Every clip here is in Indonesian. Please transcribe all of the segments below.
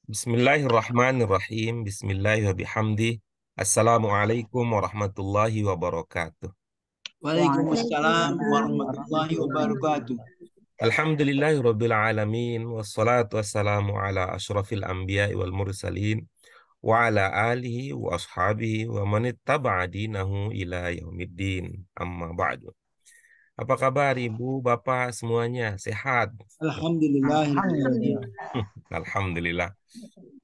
Bismillahirrahmanirrahim. Bismillahirrahmanirrahim. Assalamualaikum warahmatullahi wabarakatuh. Waalaikumsalam warahmatullahi wabarakatuh. Alhamdulillahirabbil alamin wassalatu wassalamu ala asyrafil anbiya'i wal mursalin wa ala alihi wa ashabihi wa man ittaba'a dinahu ila yaumiddin. Amma ba'du. Apa kabar Ibu, Bapak semuanya? Sehat? Alhamdulillahirrahmanirrahim. Alhamdulillah.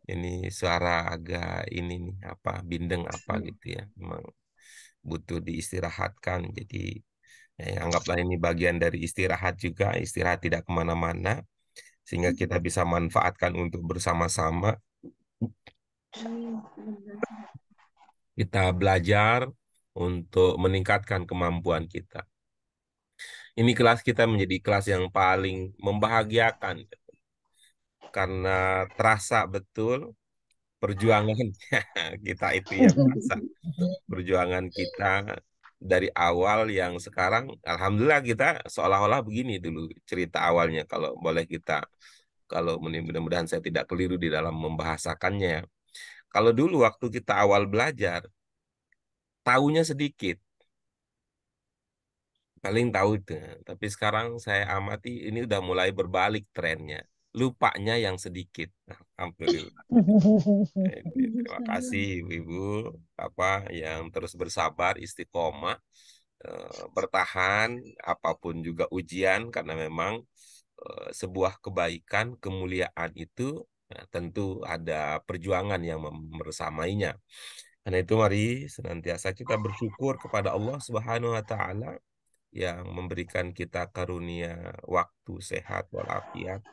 Ini suara agak ini nih apa bindeng apa gitu ya. Memang butuh diistirahatkan. Jadi anggaplah ini bagian dari istirahat juga, istirahat tidak kemana-mana, sehingga kita bisa manfaatkan untuk bersama-sama kita belajar untuk meningkatkan kemampuan kita. Ini kelas kita menjadi kelas yang paling membahagiakan karena terasa betul perjuangan kita itu ya terasa. Perjuangan kita dari awal yang sekarang alhamdulillah kita seolah-olah begini dulu cerita awalnya kalau boleh kita kalau mudah-mudahan saya tidak keliru di dalam membahasakannya. Kalau dulu waktu kita awal belajar tahunya sedikit, paling tahu itu. Tapi sekarang saya amati ini udah mulai berbalik trennya. Lupanya yang sedikit. Alhamdulillah. Terima kasih Ibu apa yang terus bersabar istiqomah bertahan apapun juga ujian karena memang sebuah kebaikan kemuliaan itu tentu ada perjuangan yang bersamainya. Karena itu mari senantiasa kita bersyukur kepada Allah Subhanahu wa taala yang memberikan kita karunia waktu sehat walafiat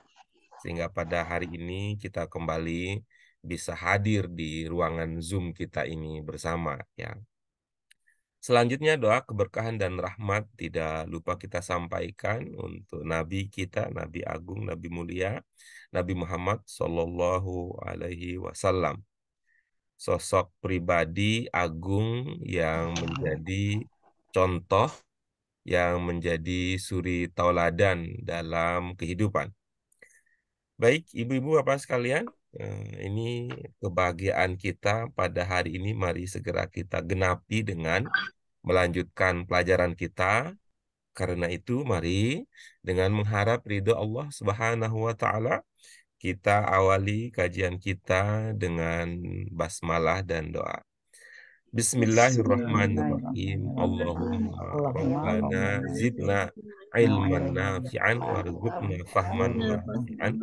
sehingga pada hari ini kita kembali bisa hadir di ruangan Zoom kita ini bersama ya. Selanjutnya doa keberkahan dan rahmat tidak lupa kita sampaikan untuk Nabi kita, Nabi Agung, Nabi Mulia, Nabi Muhammad Sallallahu Alaihi Wasallam. Sosok pribadi agung yang menjadi contoh, yang menjadi suri tauladan dalam kehidupan. Baik, ibu-ibu Bapak sekalian, ini kebahagiaan kita pada hari ini. Mari segera kita genapi dengan melanjutkan pelajaran kita. Karena itu, mari dengan mengharap ridho Allah Subhanahu wa taala, kita awali kajian kita dengan basmalah dan doa. Bismillahirrahmanirrahim. Allahumma Rabbana zidna ilman nafi'an warzuqna fahman nafi'an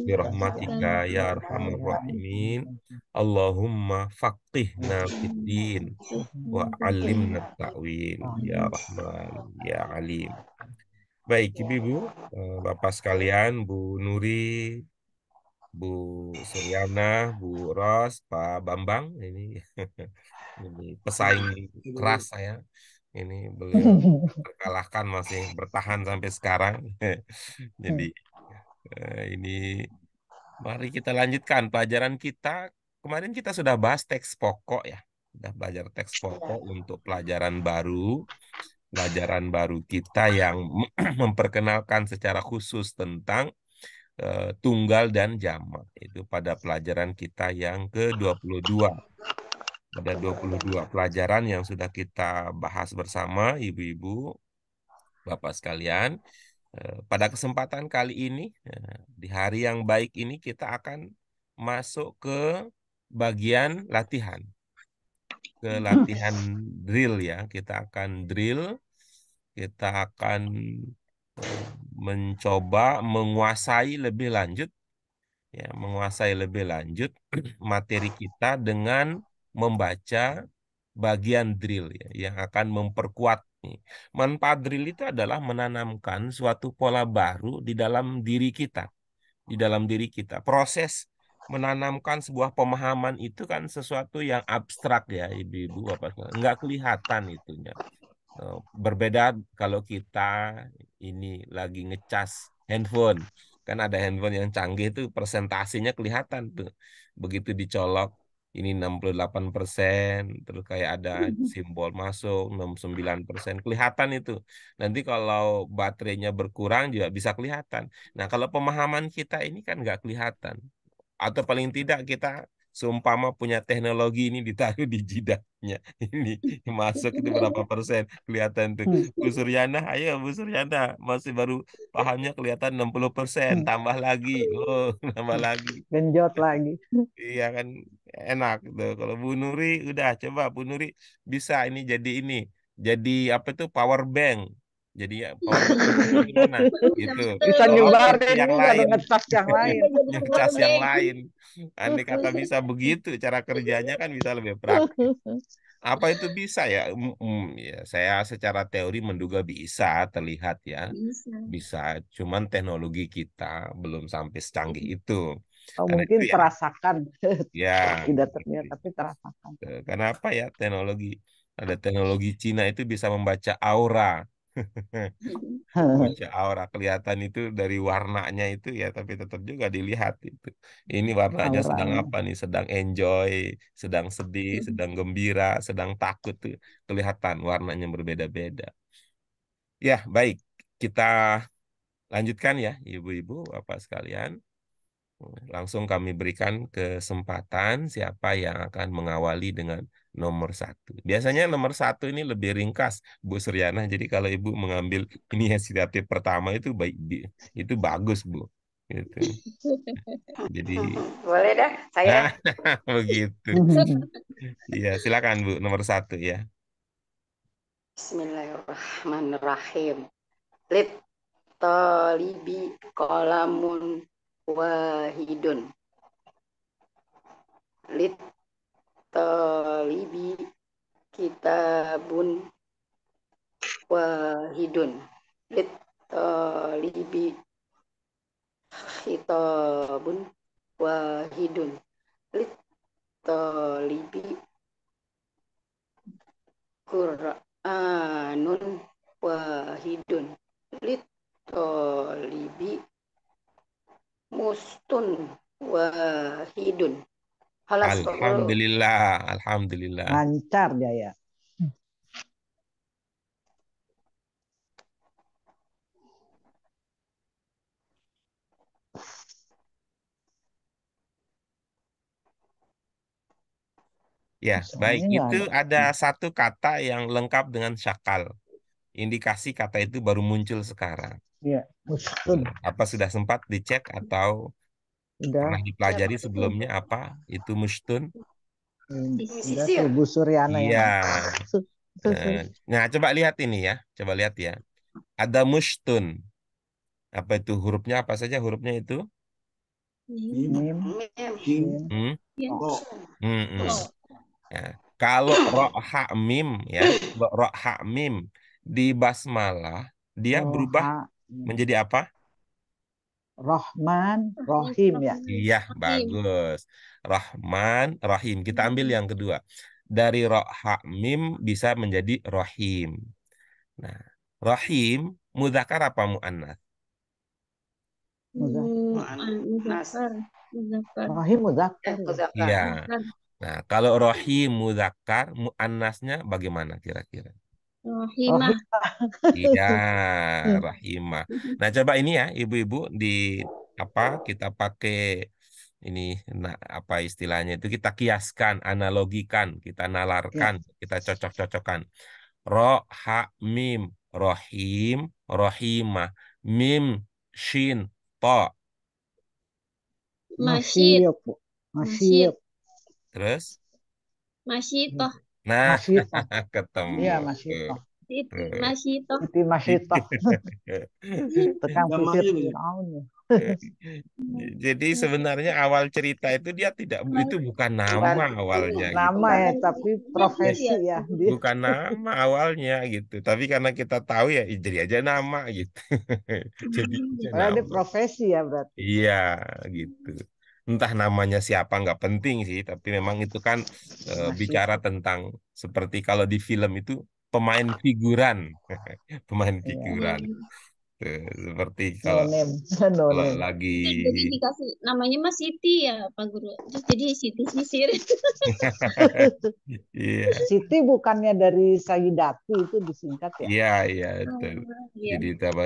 birahmatika ya arhamar rahimin. Allahumma faqihna fid din wa 'allimna ta'wil ya Rahman ya Alim. Baik, Ibu, Bapak sekalian, Bu Nuri, Bu Suryana, Bu Ros, Pak Bambang, ini ini pesaing keras saya. Ini beliau terkalahkan masih bertahan sampai sekarang. Jadi ini mari kita lanjutkan pelajaran kita. Kemarin kita sudah bahas teks pokok ya. Sudah belajar teks pokok untuk pelajaran baru kita yang memperkenalkan secara khusus tentang tunggal dan jamak. Itu pada pelajaran kita yang ke-22. Ada 22 pelajaran yang sudah kita bahas bersama ibu-ibu, bapak sekalian. Pada kesempatan kali ini, di hari yang baik ini kita akan masuk ke bagian latihan. Ke latihan drill ya. Kita akan drill, kita akan mencoba menguasai lebih lanjut materi kita dengan membaca bagian drill ya, yang akan memperkuat nih. Manfaat drill itu adalah menanamkan suatu pola baru di dalam diri kita. Di dalam diri kita. Proses menanamkan sebuah pemahaman itu kan sesuatu yang abstrak ya, ibu-ibu, apa nggak kelihatan itunya. Berbeda kalau kita ini lagi ngecas handphone. Kan ada handphone yang canggih itu presentasinya kelihatan tuh. Begitu dicolok ini 68%, terus kayak ada simbol masuk 69%, kelihatan itu. Nanti kalau baterainya berkurang juga bisa kelihatan. Nah, kalau pemahaman kita ini kan nggak kelihatan. Atau paling tidak kita seumpama punya teknologi ini ditaruh di jidatnya. Ini masuk itu berapa persen kelihatan tuh. Bu Suryana, ayo Bu Suryana, masih baru pahamnya kelihatan 60%, tambah lagi. Oh, tambah lagi. Genjot lagi. Iya kan enak tuh. Kalau Bu Nuri udah coba Bu Nuri bisa ini. Jadi apa itu power bank. Jadi ya, power bank gimana? Gitu. Bisa Tolong isi nyebarin yang juga lain, dengan tas yang lain. ngecas yang lain. Andai kata bisa begitu, cara kerjanya kan bisa lebih praktis. Apa itu bisa ya? Ya, saya secara teori menduga bisa, terlihat ya. Bisa. Bisa, cuman teknologi kita belum sampai secanggih itu. Oh, Karena mungkin itu ya, terasakan. ya Tidak terlihat, gitu. tapi terasakan. Karena apa ya teknologi? Ada teknologi Cina itu bisa membaca aura. Baca aura kelihatan itu dari warnanya itu ya, tapi tetap juga dilihat itu. Ini warnanya sedang Auranya. apa nih? Sedang enjoy, sedang sedih, sedang gembira, sedang takut tuh. Kelihatan warnanya berbeda-beda. Ya, baik. Kita lanjutkan ya, ibu-ibu, bapak sekalian. Langsung kami berikan kesempatan siapa yang akan mengawali dengan nomor satu. Biasanya nomor satu ini lebih ringkas, Bu Suryana. Jadi kalau Ibu mengambil inisiatif pertama itu baik, itu bagus, Bu. Gitu. Jadi, Boleh dah, saya. begitu. Iya, silakan Bu, nomor satu ya. Bismillahirrahmanirrahim. Lit talibi kolamun wahidun. Lit talibi kitabun wahidun. Lit talibi kitabun wahidun. Lit talibi Qur'anun wahidun. Lit talibi mustun wahidun. Halas kok dulu. Alhamdulillah, alhamdulillah. Lancar Jaya. Ya, baik. Soalnya nggak Itu ada. ada satu kata yang lengkap dengan syakal. Indikasi kata itu baru muncul sekarang. Iya, mustun. Apa sudah sempat dicek atau Udah, pernah dipelajari sebelumnya apa itu mustun? udah tuh Bu Suryana Iya. yang Nah, coba lihat ini ya. Coba lihat ya. Ada mustun. Apa itu hurufnya? Apa saja hurufnya itu? Mim, Mim, Shin, Hmm? Ro. Hmm, hmm. Ya. Kalau roh ha mim ya, roh ha mim di basmalah dia berubah Roha, menjadi apa? Rohman, Rohim ya. Iya, bagus. Rahman, Rahim. Kita ambil yang kedua. Dari roh ha mim bisa menjadi rohim. Nah, rohim mudzakkar apa muannas? Muzakkar. Muzakkar. Rohim muzakkar. Iya. Muzakkar. Nah, kalau rohim mudzakkar muannasnya bagaimana kira-kira? Rohimah. Iya, rahimah. Nah, coba ini ya, ibu-ibu di apa kita pakai ini nah, apa istilahnya itu kita kiaskan, analogikan, kita nalarkan, Ya. kita cocok-cocokkan. Ro, ha, mim, rohim, rohimah, mim, shin, to. Masyid. Masyid, Masyid, Terus, Masyitoh. nah, Masyitoh. ketemu. Iya, Masyitoh. Siti Masyitoh. Siti Masyitoh. Tekang Gambarnya sisir begitu. Firaun ya. Jadi sebenarnya awal cerita itu dia tidak itu bukan nama awalnya gitu. Nama ya, tapi profesi ya. Dia. Bukan nama awalnya gitu. Tapi karena kita tahu ya jadi aja nama gitu. Jadi aja Oh, dia nama. profesi ya berarti. Iya gitu. Entah namanya siapa nggak penting sih, tapi memang itu kan bicara tentang seperti kalau di film itu pemain figuran, pemain Iya. figuran. Tuh, seperti kalau No name. No kalau name. lagi Jadi dikasih namanya Mas Siti ya Pak Guru. Terus jadi Siti Sisir. iya Siti bukannya dari Sayidati itu disingkat ya? iya iya itu. Iya. Jadi apa,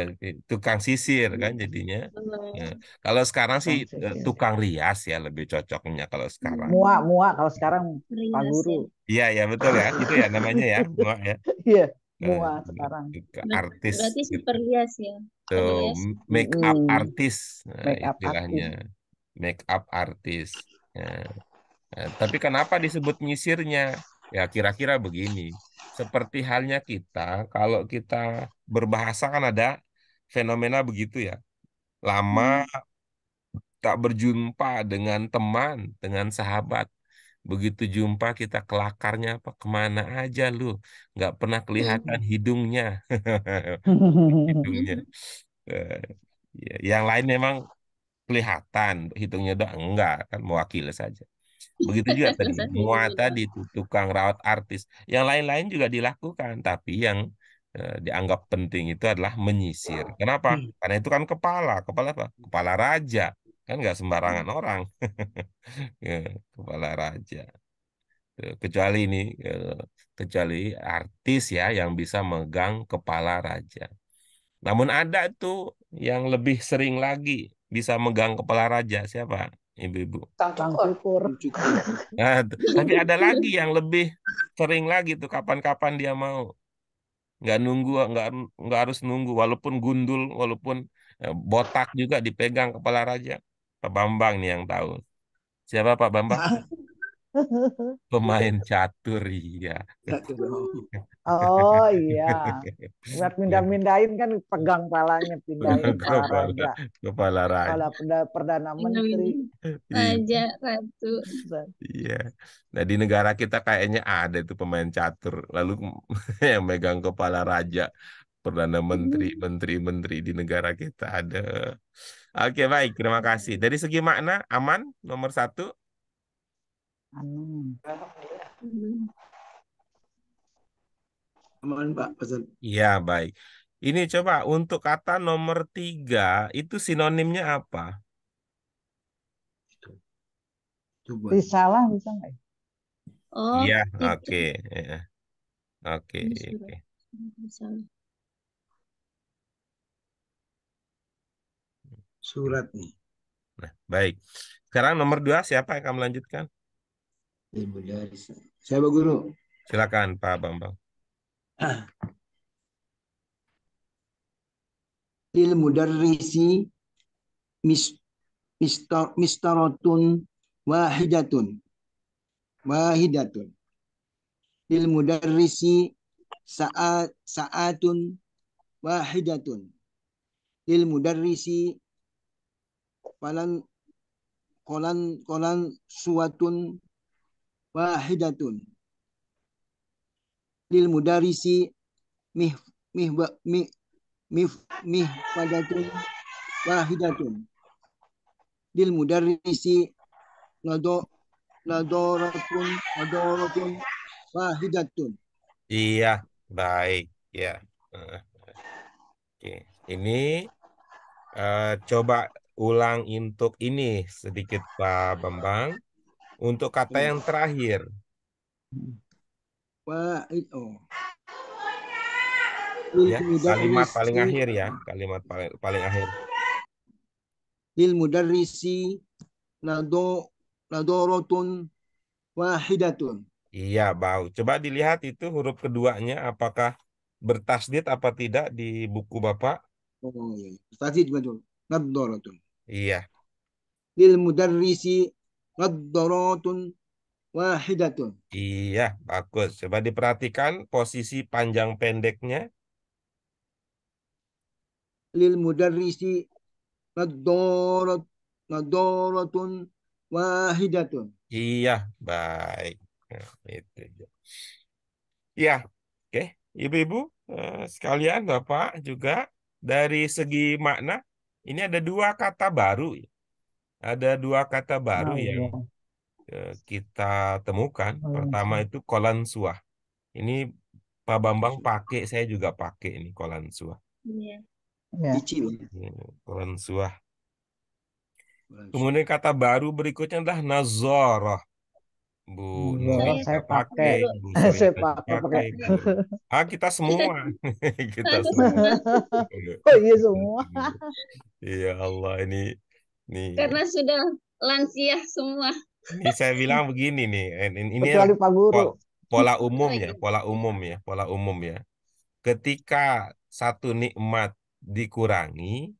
tukang sisir kan jadinya. Nah, Hmm. kalau sekarang sih Tukang sisir. tukang rias ya lebih cocoknya kalau sekarang. Mua kalau sekarang Pak Rias Guru. ya. Iya ya betul ya itu ya namanya ya mua ya. Iya, Nah, mua sekarang. artis Berarti gitu. super rias ya. Super Tuh, rias. make up Mm-mm. artis nah, Make up istilahnya artist. make up artis. Nah, tapi kenapa disebut nyisirnya? Ya kira-kira begini. Seperti halnya kita, kalau kita berbahasa kan ada fenomena begitu ya. Lama tak berjumpa dengan teman, dengan sahabat. Begitu jumpa kita kelakarnya apa kemana aja lu, nggak pernah kelihatan hidungnya, hidungnya. Eh, ya, yang lain memang kelihatan hidungnya doang enggak kan mewakili saja. Begitu juga tadi mua tadi itu tukang rawat artis. Yang lain-lain juga dilakukan, tapi yang dianggap penting itu adalah menyisir. Kenapa? Karena itu kan kepala, kepala apa? Kepala raja, kan nggak sembarangan orang. Ya, kepala raja. Kecuali ini, kecuali artis ya yang bisa megang kepala raja. Namun ada tuh yang lebih sering lagi bisa megang kepala raja. Siapa? Ibu-ibu. Sang Sang cukur. cukur. Nah, tapi ada lagi yang lebih sering lagi tuh kapan-kapan dia mau. Nggak nunggu, nggak harus nunggu. Walaupun gundul, walaupun botak juga dipegang kepala raja. Pak Bambang nih yang tahu. Siapa Pak Bambang? Pemain catur, iya. Oh iya. Buat mindah-mindahin kan pegang palanya, pindahin kepala Kepala, raja. kepala raja. Kepala Perdana Menteri. Raja, Iya. Ratu. Iya. Nah di negara kita kayaknya ada itu pemain catur. Lalu yang megang kepala raja, perdana menteri, menteri di negara kita ada. Oke baik, terima kasih. Dari segi makna aman nomor satu. Anu. Hmm. Aman Pak pesan. Iya baik. Ini coba untuk kata nomor 3 itu sinonimnya apa? Coba. Risalah bisa nggak ya? Oh, Iya, itu. oke. Ya, oke, Ini oke. surat. Misalnya. Surat nih. Nah, baik. Sekarang nomor 2 siapa yang akan melanjutkan? Ibu dari saya Pak Guru. Silakan Pak Bambang. Lil mudarrisi mis mistaratun wahidatun. Wahidatun. Lil mudarrisi saatun wahidatun. Lil mudarrisi falan kolan suwatun wahidatun. Lil mudarrisi mih mih mih mih mih wadatun wahidatun. Lil mudarrisi nado nadoratun wahidatun. Iya, baik. Ya. Oke. Ini coba ulang untuk ini sedikit Pak Bambang. Untuk kata yang terakhir. Wahid lil Ya, kalimat paling mudarrisi akhir ya. Kalimat paling akhir. lil mudarrisi nado nadoratun wahidatun. Iya, bau. Coba dilihat itu huruf keduanya apakah bertasdid apa tidak di buku Bapak. Oh iya. Tadi betul. Nadoratun. Iya. Lil mudarrisi nadoratun wahidatun. Iya, bagus. Coba diperhatikan posisi panjang pendeknya. Lil mudarrisi nadorat nadoratun wahidatun. Iya, baik. Nah, itu. Iya, oke. Ibu-ibu sekalian, Bapak juga dari segi makna, ini ada dua kata baru. Ada dua kata baru Oh yang iya. kita temukan. Pertama Balansuah. itu kolansuah. Ini Pak Bambang pakai, saya juga pakai ini kolansuah. Iya. Ya. Cicil. Ransuah. Kemudian kata baru berikutnya adalah nazarah. Bu Nur Zoro Saya juga saya Pak pakai. pakai, Guru. Bu Saya Solita juga pakai. pakai, Bu. Kita semua, kita Aku semua. semua. Oh iya semua. Iya Allah ini Karena sudah lansia semua. ini saya bilang begini nih, ini Kecuali Pak Guru. pola Oh umum ya, iya. pola umum ya. Ketika satu nikmat dikurangi,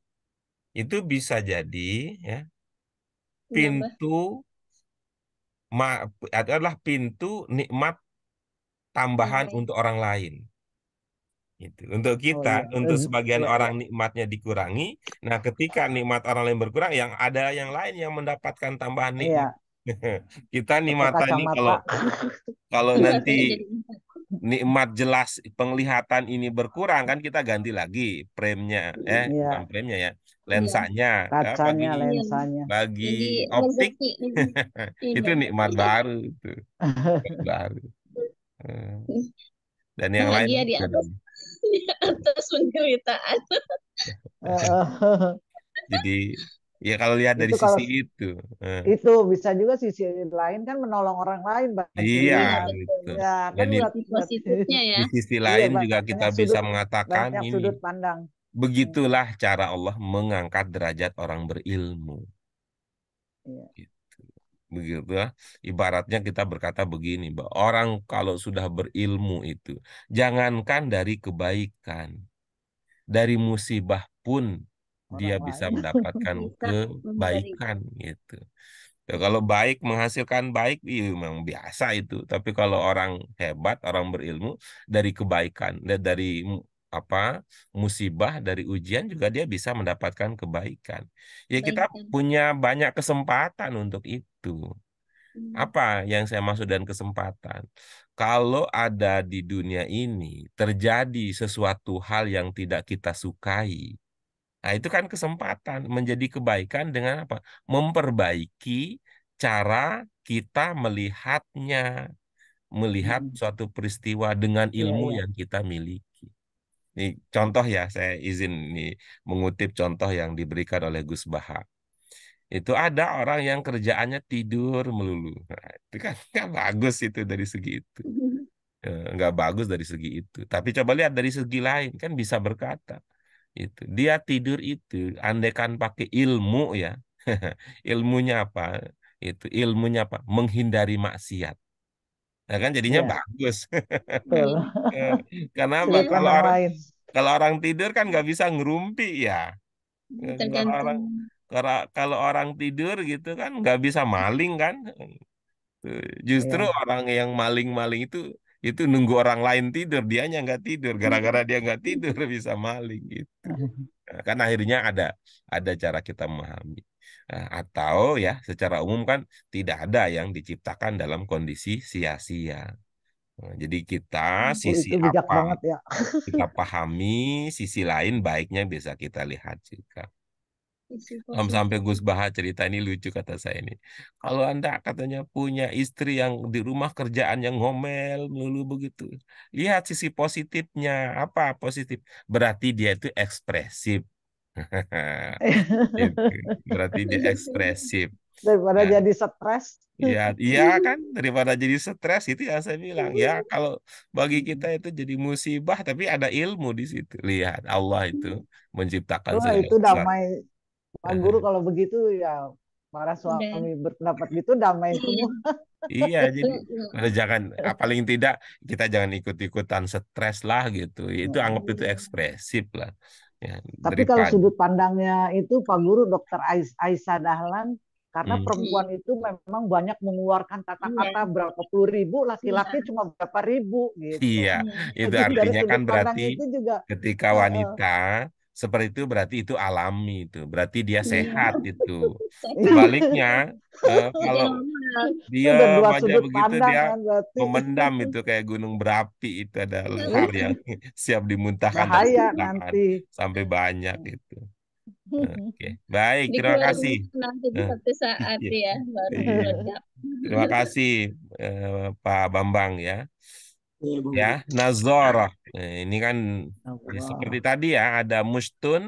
itu bisa jadi ya Menambah pintu adalah pintu nikmat yang tambahan lain. untuk orang lain. Itu. Untuk Oh kita, iya. untuk sebagian Iya, iya. orang nikmatnya dikurangi. Nah, ketika nikmat orang lain berkurang, yang ada yang lain yang mendapatkan tambahan nikmat. Iya. Kita nih Pakai mata ini kalau kacamata. kalau nanti Matanya jadi empat. nikmat jelas penglihatan ini berkurang kan kita ganti lagi premnya, bukan Iya. premnya ya, Iya. lensanya. Bagi Kacanya, Iya. lensanya. bagi Jadi optik rezeki. itu Iya. nikmat baru itu, nikmat baru. Eh, Dan yang lain Bahagia di beda. atas di atas penderitaan. Jadi ya kalau lihat dari Itu kalau sisi itu, eh, itu bisa juga sisi lain kan menolong orang lain, bantu iya Iya, lihat. gitu. Ya kan Dan berarti, sisi positifnya ya. di sisi iya lain juga kita bisa mengatakan banyak ini, sudut pandang. begitulah cara Allah mengangkat derajat orang berilmu. Iya. Gitu. Begitu ya. Ibaratnya kita berkata begini, bahwa orang kalau sudah berilmu itu, jangankan dari kebaikan, dari musibah pun dia Orang bisa lain. mendapatkan Bisa menghindari. kebaikan gitu. Ya, kalau baik menghasilkan baik, iya memang biasa itu. Tapi kalau orang hebat, orang berilmu, dari kebaikan, dari apa musibah, dari ujian juga dia bisa mendapatkan kebaikan. Ya kita Kebaikan. punya banyak kesempatan untuk itu. Hmm. Apa yang saya maksud dengan kesempatan? Kalau ada di dunia ini terjadi sesuatu hal yang tidak kita sukai, nah, itu kan kesempatan menjadi kebaikan dengan apa? Memperbaiki cara kita melihatnya, melihat Mm-mm. suatu peristiwa dengan Iya, ilmu iya. yang kita miliki. Ini contoh ya, saya izin nih mengutip contoh yang diberikan oleh Gus Baha. Itu ada orang yang kerjaannya tidur melulu. Nah, itu kan nggak bagus itu dari segi itu. Nggak bagus dari segi itu. Tapi coba lihat dari segi lain, kan bisa berkata. Itu dia tidur itu andaikan pakai ilmu ya. Ilmunya apa? Itu ilmunya apa? Menghindari maksiat. Nah, kan jadinya Iya, bagus. betul. Iya. Eh, Kenapa? Sudut Iya. pandang lain. Kalau orang tidur kan nggak bisa ngerumpi ya. Kalau Tergantung. orang kalau orang tidur gitu kan nggak bisa maling kan. Tuh, justru Iya. orang yang maling-maling itu nunggu orang lain tidur, dianya nggak tidur. Gara-gara dia nggak tidur bisa maling gitu. Nah, kan akhirnya ada cara kita memahami. Nah, atau ya secara umum kan tidak ada yang diciptakan dalam kondisi sia-sia. Nah, jadi kita sisi Itu bijak apa banget ya. kita pahami, sisi lain baiknya bisa kita lihat juga. Sisi Sampai positif. Gus Baha cerita ini lucu kata saya ini. Kalau Anda katanya punya istri yang di rumah kerjaan yang ngomel melulu begitu. Lihat sisi positifnya. Apa positif? Berarti dia itu ekspresif. Gitu. Berarti dia ekspresif. Daripada Nah, jadi stres. iya, iya kan daripada jadi stres itu yang saya bilang. Ya kalau bagi kita itu jadi musibah tapi ada ilmu di situ. Lihat Allah itu menciptakan Wah, segala itu sesuatu. damai. Pak Guru kalau begitu ya para Udah. suami berpendapat gitu damai Iya. semua. Iya, jadi Mm-mm. jangan paling tidak kita jangan ikut-ikutan stres lah gitu. Itu anggap itu Iya. ekspresif lah. Ya, Tapi kalau daripada. sudut pandangnya itu Pak Guru Dokter Aisyah Dahlan, karena Hmm, perempuan itu memang banyak mengeluarkan Iya. kata-kata berapa puluh ribu, laki-laki Iya. cuma berapa ribu iya, gitu. Iya. itu Jadi dari artinya kan sudut pandang berarti itu juga ketika eh, eh, wanita seperti itu berarti itu alami itu, berarti dia sehat Iya. itu. Sehat. Sebaliknya, Jadi kalau normal. itu dia udah dua aja sudut begitu pandang dia kan berarti memendam itu kayak gunung berapi itu adalah hal yang siap dimuntahkan dalam bahaya muntahan nanti. sampai banyak itu. Oke, baik, terima Dikeluarin kasih. nanti di Eh, satu saat Iya, ya baru iya. meledak. Terima kasih Pak Bambang ya. Bang Ya, Guru. Nazarah. Ini kan ya, seperti Allah. tadi ya ada mustun,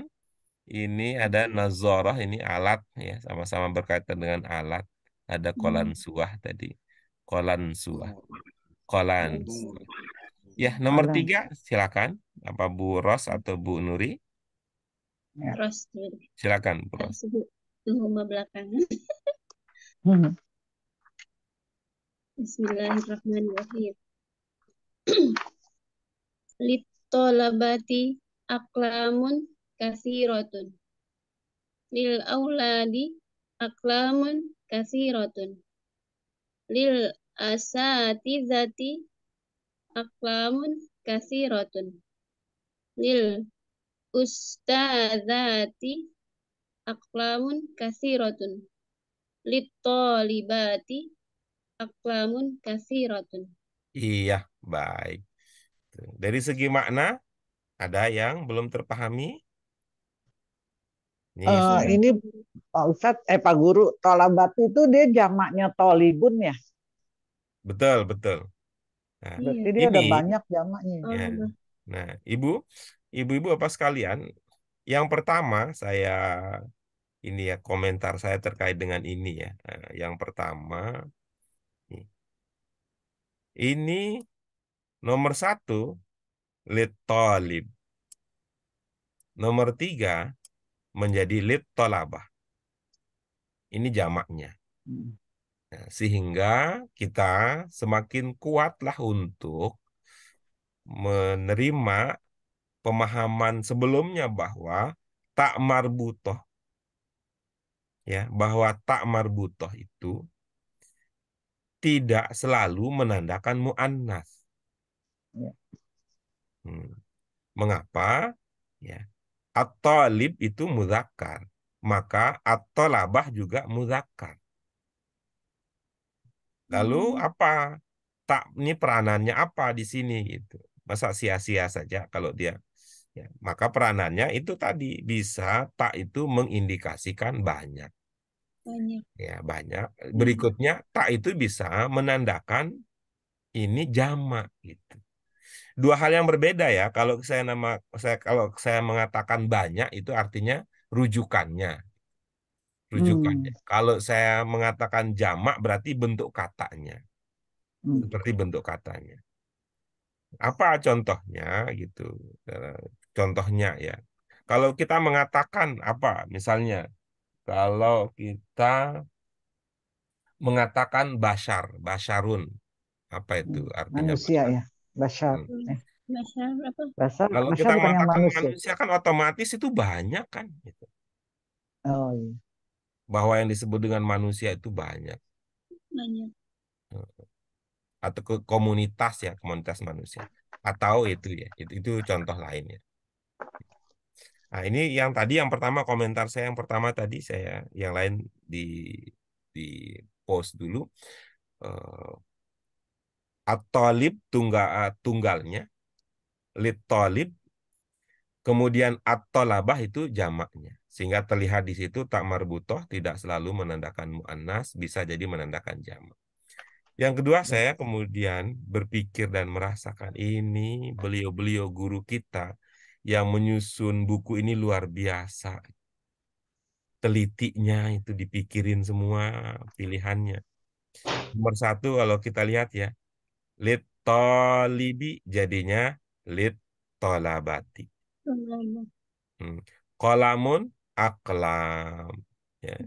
Ini ada nazarah, ini alat ya, sama-sama berkaitan dengan alat. Ada kolan suah tadi. Kolan suah. Kolan. Ya, nomor Kolan. 3 silakan. Apa Bu Ros atau Bu Nuri? Ya. Terus dulu. Silakan Bu Kan Ros. sebut rumah belakangan. Bismillahirrahmanirrahim. Litolabati aklamun kathiratun. Lil auladi aklamun kathiratun. Lil asatizati aklamun kathiratun. Lil ustadzati aklamun kathiratun. Litolibati aklamun kathiratun. Iya, baik. Dari segi makna, ada yang belum terpahami? Ini Ini Pak Ustadz, Pak Guru, tolabat itu dia jamaknya tolibun ya? betul, betul. Nah, Berarti Iya. dia ada ini banyak jamaknya. ya. Oh, Nah, ibu-ibu apa sekalian, yang pertama saya ini ya komentar saya terkait dengan ini ya. Nah, yang pertama ini nomor 1 lit tolib, nomor 3 menjadi lit tolabah. Ini jamaknya. Nah, sehingga kita semakin kuatlah untuk menerima pemahaman sebelumnya bahwa tak marbutoh ya, bahwa tak marbutoh itu tidak selalu menandakan muannas. Ya. Mengapa? Ya. At-talib itu muzakkar, maka at-talabah juga muzakkar. Lalu apa? Tak ini peranannya apa di sini gitu. Masa sia-sia saja kalau dia ya, maka peranannya itu tadi bisa tak itu mengindikasikan banyak. banyak. Ya, banyak. Berikutnya tak itu bisa menandakan ini jamak gitu. Dua hal yang berbeda ya. Kalau saya mengatakan banyak itu artinya rujukannya. Rujukannya. Kalau saya mengatakan jamak berarti bentuk katanya. Seperti bentuk katanya. Apa contohnya gitu? Contohnya ya. Kalau kita mengatakan apa? Misalnya kalau kita mengatakan basyarun, apa itu artinya Manusia basyar? ya, Bashar. Hmm. Bahasa apa? Kalau Bashar kita bukan yang mengatakan manusia. manusia kan otomatis itu banyak kan, gitu. Oh iya. Bahwa yang disebut dengan manusia itu banyak. Banyak. Atau ke komunitas ya, komunitas manusia. Atau itu ya, itu contoh lainnya. Nah ini yang tadi yang pertama komentar saya yang pertama tadi saya, yang lain di post dulu. At-talib tunggalnya, lit-talib, kemudian at-talabah itu jamaknya. Sehingga terlihat di situ tak marbutoh tidak selalu menandakan mu'annas, bisa jadi menandakan jamak. Yang kedua, saya kemudian berpikir dan merasakan ini beliau-beliau guru kita yang menyusun buku ini luar biasa. Telitinya itu dipikirin semua pilihannya. Nomor 1 kalau kita lihat ya, lit tolibi jadinya lit tolabati. Kolamun aklam. Ya.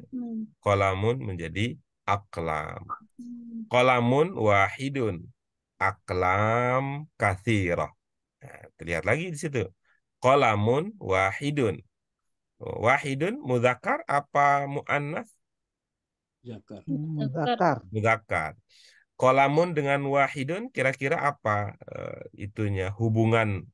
Kolamun menjadi aklam. Kolamun wahidun. Aklam kathirah. Nah, terlihat lagi di situ. Kolamun wahidun. Wahidun mudzakkar apa muannas? Zakar. Mudzakkar. Kolamun dengan wahidun kira-kira apa itunya hubungan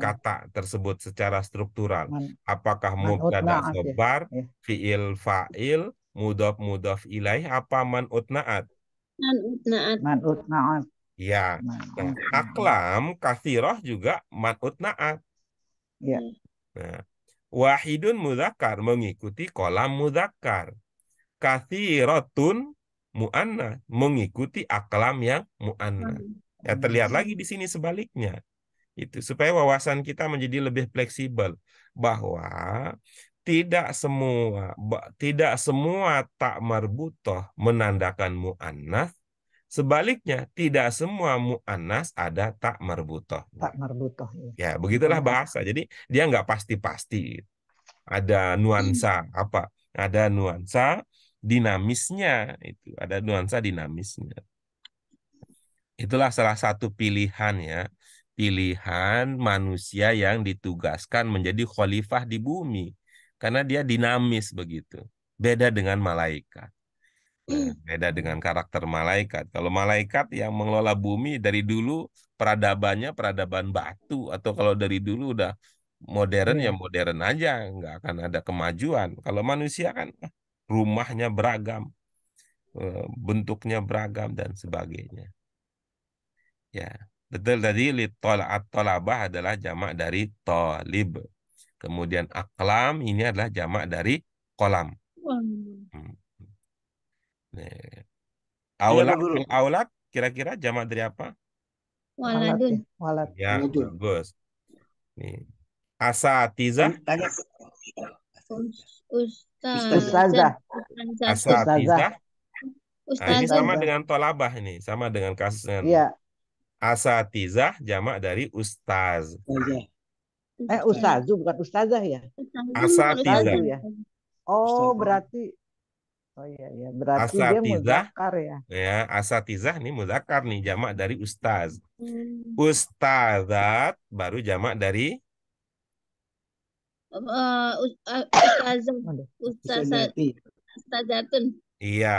kata tersebut secara struktural? Apakah mubtada Man'ut khobar, ya. fiil fa'il, mudhof ilaih, apa man'ut na'at? Man'ut na'at. Ya. Nah, aklam kathiroh juga man'ut na'at. Ya. Nah, wahidun mudzakkar mengikuti kolam mudzakkar. Kathirotun mu'annas mengikuti aklam yang mu'annas. Ya, terlihat lagi di sini sebaliknya. Itu supaya wawasan kita menjadi lebih fleksibel bahwa tidak semua tak marbutoh menandakan mu'annas. Sebaliknya, tidak semua mu'annas ada tak marbutohnya. Tak marbutoh ya. Ya, begitulah bahasa. Jadi dia nggak pasti-pasti. Ada nuansa apa? Ada nuansa dinamisnya itu. Ada nuansa dinamisnya. Itulah salah satu pilihan ya. Pilihan manusia yang ditugaskan menjadi khalifah di bumi. Karena dia dinamis begitu. Beda dengan malaikat. Nah, beda dengan karakter malaikat. Kalau malaikat yang mengelola bumi dari dulu peradabannya peradaban batu, atau kalau dari dulu udah modern ya Iya. modern aja, nggak akan ada kemajuan. Kalau manusia kan rumahnya beragam, bentuknya beragam dan sebagainya. Ya, betul tadi tolabah adalah jamak dari tolib. Kemudian aklam ini adalah jamak dari kolam. Wah, Hmm. Nah, Iya Aulad, Pak Guru. aulad kira-kira jamak dari apa? Walat waladun. ya. Walat. Ya, Waladun. bagus. Nih. Asatizah, Ustazah. Ustazah. Ustazah. asatizah. Nah, ini Ustazah. sama Ustazah. dengan tolabah ini, sama dengan kasus dengan Iya. asatizah jamak dari ustaz. Ustazah. Ustazu bukan ustazah ya. Asatizah. Ustazu ya. Oh, Ustazah. berarti iya ya. Berarti dia Asatizah, muzakkar ya. ya, asatizah nih muzakkar nih jamak dari ustaz. Hmm. Ustazat baru jamak dari Ustazah. Waduh. Ustazah. Ustazati. Ustazatun. iya,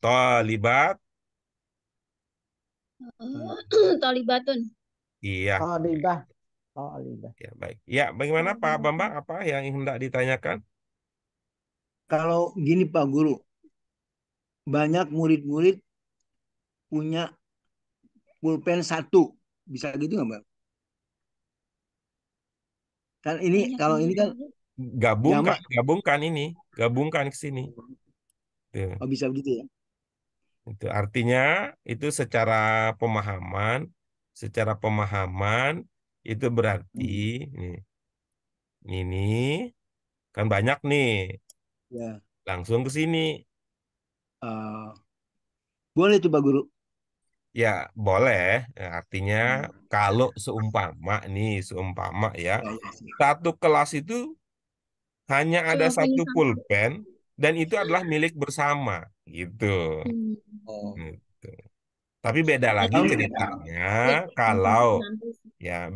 tolibat, Tolibatun. iya. Tolibah. Tolibah. Ya, baik. Ya, bagaimana Pak Bambang? Apa yang hendak ditanyakan? Kalau gini Pak Guru, banyak murid-murid punya pulpen satu. Bisa gitu nggak Bang? Kan ini Banyak kalau ini kan jamak. Gabungkan ke sini. Tuh. Oh, bisa begitu ya? Itu artinya itu secara pemahaman itu berarti nih, ini kan banyak nih, Ya. langsung ke sini. Eh, boleh tuh Pak Guru. Ya, boleh. Artinya Hmm. kalau seumpama ya, Ya, ya. satu kelas itu hanya ada cuma punya satu satu. pulpen dan itu adalah milik bersama, gitu. Hmm. Oh. Gitu. Tapi beda lagi Kalau ceritanya Ya, kalau nanti.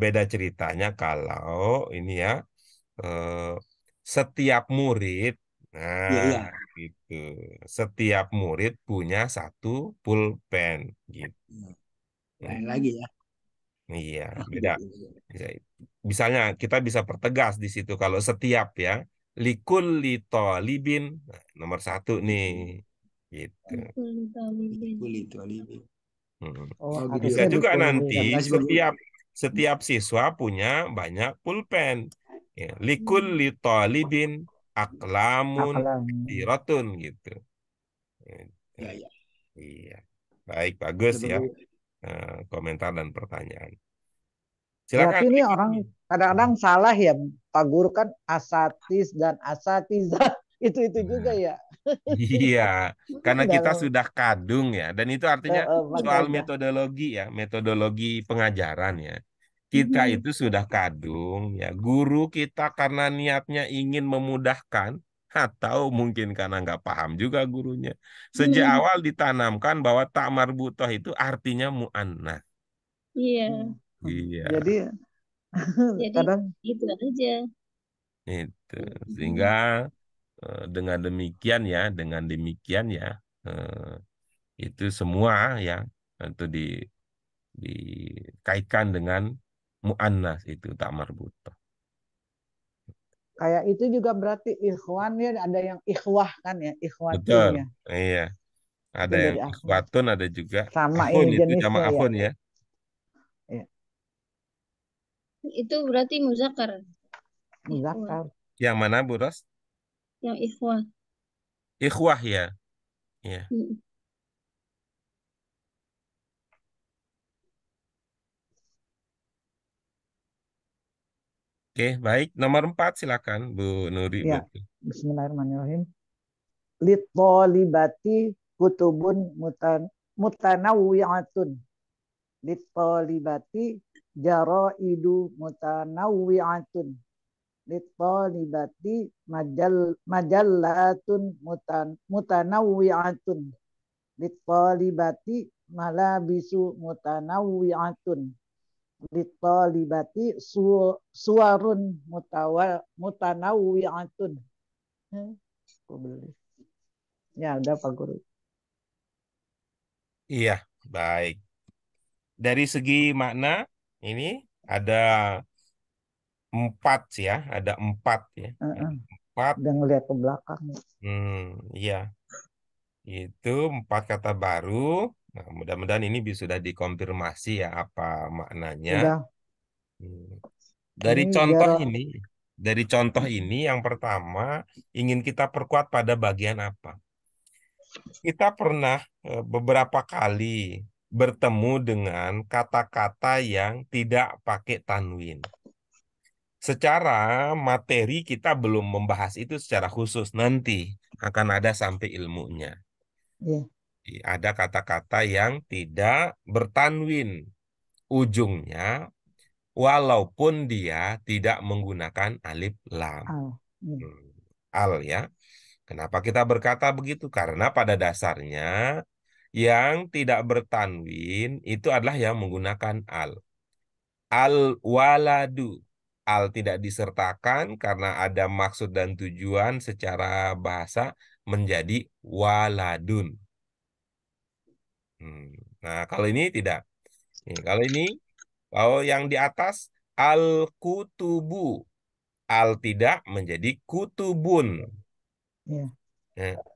beda ceritanya kalau ini ya eh, setiap murid, ya, nah ya. gitu, setiap murid punya satu pulpen, gitu. Lain Hmm. lagi ya. Iya, Oh, beda. gitu. Ya, misalnya kita bisa pertegas di situ kalau setiap ya likulli tolibin nah, nomor satu nih, gitu. Tolibin. Kulit itu alibi. Hmm. Oh, Oh gitu ya. Bisa harusnya juga dikulli. nanti Ya, makasih Pak Guru. setiap siswa punya banyak pulpen. Ya, likulli Hmm. tolibin aklamun Akalan. sirotun gitu. Gitu. Ya, ya. Iya, baik, bagus Ya, Pak ya Guru. komentar dan pertanyaan. Berarti Silakan ini orang berikutnya. kadang-kadang salah ya, Pak Guru kan asatis dan asatiza itu juga Nah, ya iya, karena kita dalam sudah kadung ya, dan itu artinya soal makanya. metodologi pengajaran ya. Kita Hmm. itu sudah kadung ya, guru kita karena niatnya ingin memudahkan atau mungkin karena nggak paham juga gurunya. Sejak Hmm. awal ditanamkan bahwa tak marbutoh itu artinya mu'annas. Iya. Iya, Jadi Jadi kadang itu aja. itu sehingga dengan demikian ya. eh, itu semua ya itu dikaitkan dengan muannas itu tak marbutah. kayak itu juga berarti ikhwan ya, ada yang ikhwah kan ya, ikhwatun Betul. ya. Iya, Itu ada yang dari akhwat. ikhwatun, ada juga Sama akhun, ini itu jamak jenisnya ya. akhun ya. Ya, Itu berarti muzakkar. Ikhwah. muzakkar. Yang mana Bu Ros? Yang ikhwah. Ikhwah ya. Iya. Hmm. Oke, baik. Nomor 4 silakan Bu Nuri. Ya, Betul. bismillahirrahmanirrahim. Litolibati kutubun mutanawwi'atun. Litolibati jaraidu mutanawwi'atun. Litolibati majallatun mutanawwi'atun. Litolibati malabisu mutanawwi'atun. Litolibati suwarun mutanawwi'atun. Aku beli. Ya, udah Pak Guru. Iya, baik. Dari segi makna ini ada 4 sih ya, ada 4 ya. Ada 4. Udah ngeliat ke belakang. Iya. Itu 4 kata baru. Nah, mudah-mudahan ini sudah dikonfirmasi ya apa maknanya. Udah. Dari Ini contoh biar ini, dari contoh ini yang pertama ingin kita perkuat pada bagian apa? Kita pernah beberapa kali bertemu dengan kata-kata yang tidak pakai tanwin. Secara materi kita belum membahas itu secara khusus, nanti akan ada sampai ilmunya. ya, Ada kata-kata yang tidak bertanwin ujungnya, walaupun dia tidak menggunakan alif lam. ya. Al ya. Kenapa kita berkata begitu? Karena pada dasarnya yang tidak bertanwin itu adalah yang menggunakan al. Al-waladu. Al tidak disertakan karena ada maksud dan tujuan secara bahasa menjadi waladun. Nah, kalau ini tidak. Kalau yang di atas al-kutubu. Al tidak menjadi kutubun. Ya.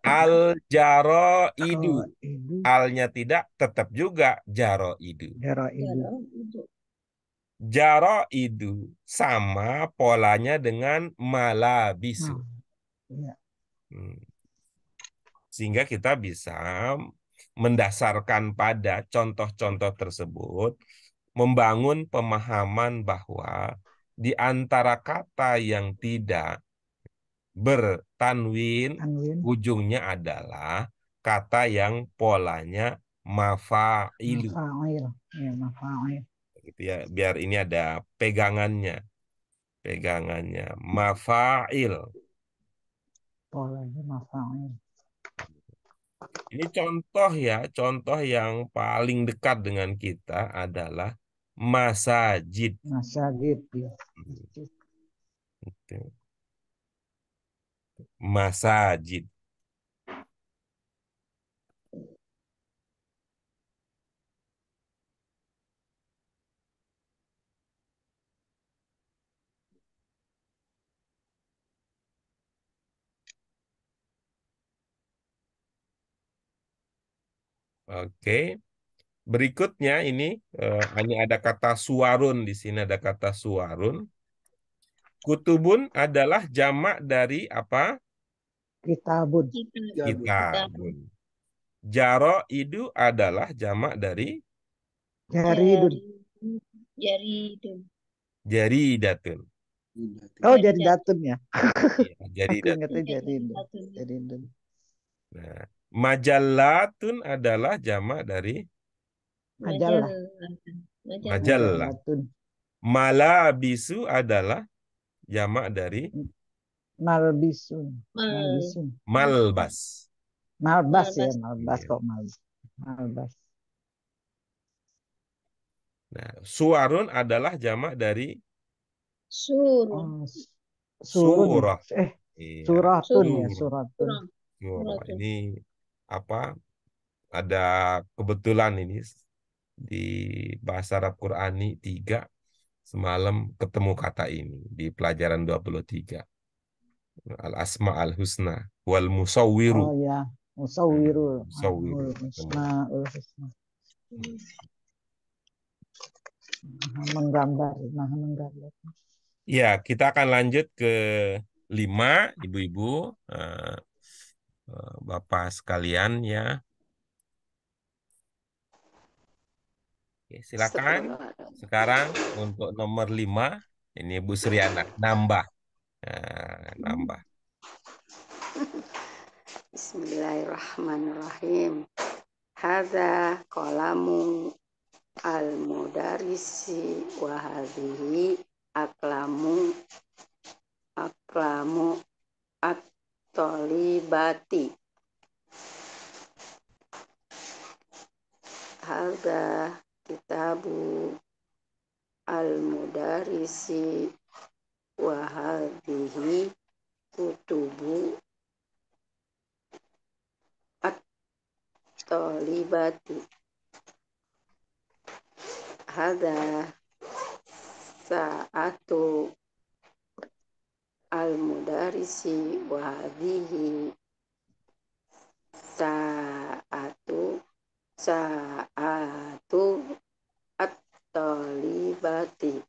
Al-jaroidu. Itu Alnya tidak, tetap juga jaroidu. jaraidu. Jaroidu sama polanya dengan malabisu. Ya. Sehingga kita bisa mendasarkan pada contoh-contoh tersebut, membangun pemahaman bahwa di antara kata yang tidak bertanwin, Tanwin. ujungnya adalah kata yang polanya mafailu. Mafail. Ya, mafail. Gitu ya, biar ini ada pegangannya. Mafail. Polanya mafail. Ini contoh ya, contoh yang paling dekat dengan kita adalah masajid. Masajid. Ya. Masajid. Oke. Berikutnya ini ada kata suwarun di sini, ada kata suwarun. Kutubun adalah jamak dari apa? Kitabun. Kitabun. Jaro itu adalah jamak dari Jaridun. Jaridun. jaridatun. Oh, jadi datun ya. Iya, Aku jaridatun. ingatnya jaridun. Jaridun. Nah, majallatun adalah jamak dari Majalah. majallah. Majalatun. Malabisu adalah jamak dari Malbisun. Malbisun. malbas. Malbas ya, Malbas. malbas Iya. kok malbas. Malbas. Nah, suwarun adalah jamak dari Surun. Oh, surun. surah. Iya, Suratun ya, surah. suratun. Surah. Ini apa? Ada kebetulan ini di bahasa Arab Qurani 3 semalam ketemu kata ini di pelajaran 23. Al-asma al-husna wal musawwiru. Oh ya, musawwiru. Musawwiru. Asmaul husna. Menggambar, menggambar. Ya, kita akan lanjut ke 5, ibu-ibu, bapak sekalian ya. Oke, silakan sekarang untuk nomor 5. Ini Bu Suryana nambah. Nah, nambah. Bismillahirrahmanirrahim. Hadza qalamu al-mudarrisi wa hadhihi aklamu at-talibati. Hadza kitabu al-mudarrisi wa hadhihi kutubu at-talibati. Hadza sa'atu al-mudarrisi wa hadhihi sa'atu at-talibati.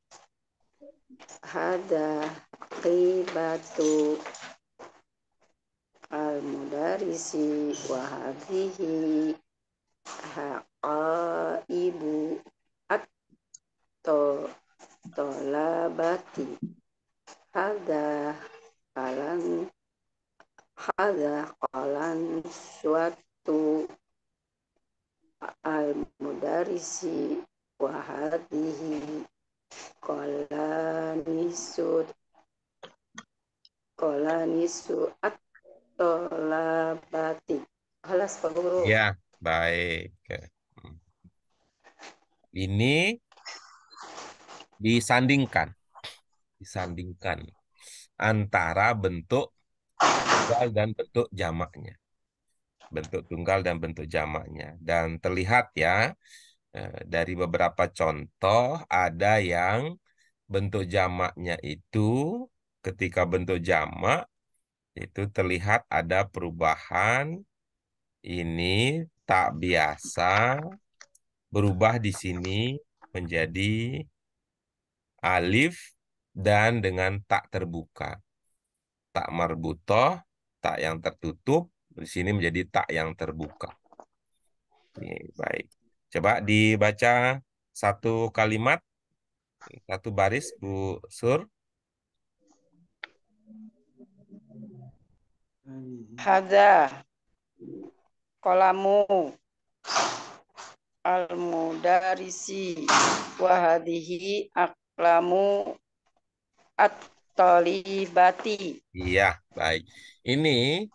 Hadza qibatu al-mudarrisi wa hadhihi haqaibu at-talabati. Hadza qalan suatu al-mudarrisi wa hadhihi qalanisu at-talabati. Halas Pak Guru. Ya, baik. Ini disandingkan antara bentuk tunggal dan bentuk jamaknya. Bentuk tunggal dan bentuk jamaknya. Dan terlihat ya, dari beberapa contoh ada yang bentuk jamaknya itu ketika bentuk jamak itu terlihat ada perubahan. Ini tak biasa berubah di sini menjadi alif dan dengan tak terbuka. Tak marbutoh, tak yang tertutup, di sini menjadi tak yang terbuka. Ini baik. Coba dibaca satu kalimat, satu baris, Bu Sur. Hadza qalamu al-mudarrisi wa hadhihi aqlamu at-talibati. Iya, baik. Ini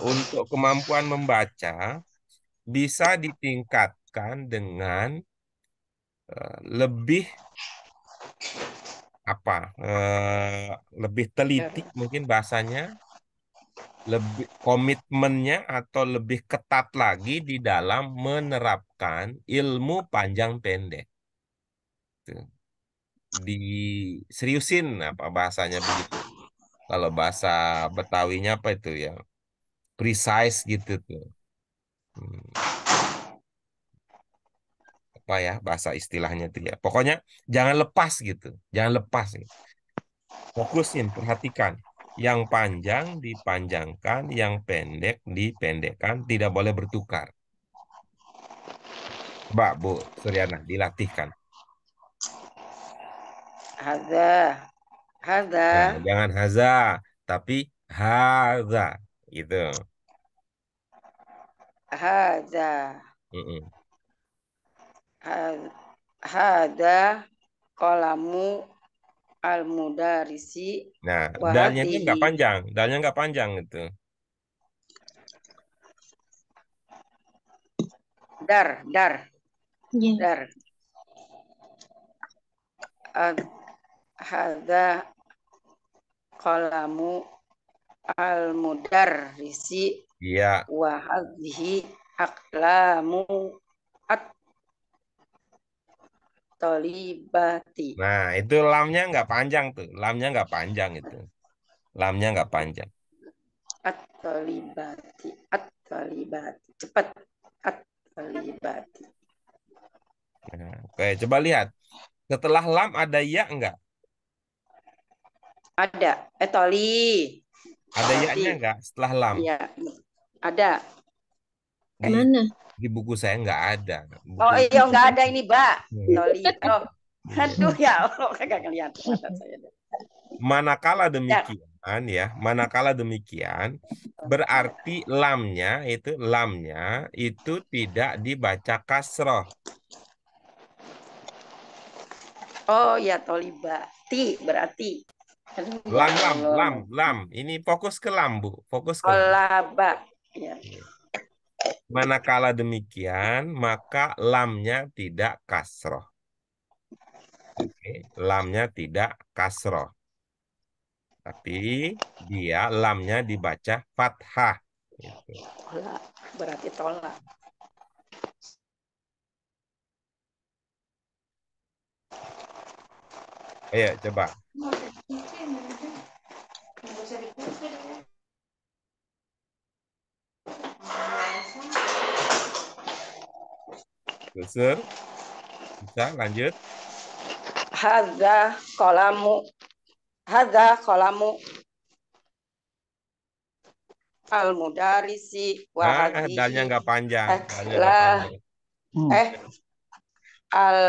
untuk kemampuan membaca bisa ditingkatkan dengan lebih lebih teliti mungkin bahasanya, lebih komitmennya atau lebih ketat lagi di dalam menerapkan ilmu panjang pendek. Tuh. Diseriusin apa bahasanya begitu. Kalau bahasa Betawinya apa itu ya? Precise gitu tuh. Apa ya bahasa istilahnya itu ya. Pokoknya jangan lepas gitu. Jangan lepas nih. Fokusin, perhatikan. Yang panjang dipanjangkan, yang pendek dipendekkan, tidak boleh bertukar. Coba Bu Suryana dilatihkan. Hadza Nah, jangan haza, tapi haza gitu. hadza Mm-mm. hadza qalamu al-mudarrisi Nah, wa dalnya itu nggak hadhihi panjang, dalnya nggak panjang gitu. dar Ya. dar hadza qalamu al-mudarrisi Iya. wa hadhihi aqlamu at-talibati. Nah, itu lamnya nggak panjang tuh, lamnya nggak panjang itu, lamnya nggak panjang. At-talibati cepat at-talibati. Nah, oke, coba lihat. Setelah lam ada ya nggak? Ada toli. Ada ya-nya nggak setelah lam? Iya, ada. Mana? Di buku saya nggak ada. Oh iya, nggak ada ini, Mbak. Toli. Oh, Aduh ya Allah, kagak kelihatan mata saya. Manakala Ya, demikian ya, manakala demikian berarti lamnya itu tidak dibaca kasroh. oh ya tolibati berarti. Aduh ya Allah. Lam. Ini fokus ke lam, Bu. Fokus ke lam. Kolaba. Ya. Manakala demikian, maka lamnya tidak kasroh. Oke, lamnya tidak kasroh. Tapi dia lamnya dibaca fathah. Gitu. Tolak berarti tolak. Ayo coba. Gusur, bisa lanjut. Hadza kolamu al mudarisi wa Dalnya hadhihi nggak panjang. Dalnya nggak lah panjang. al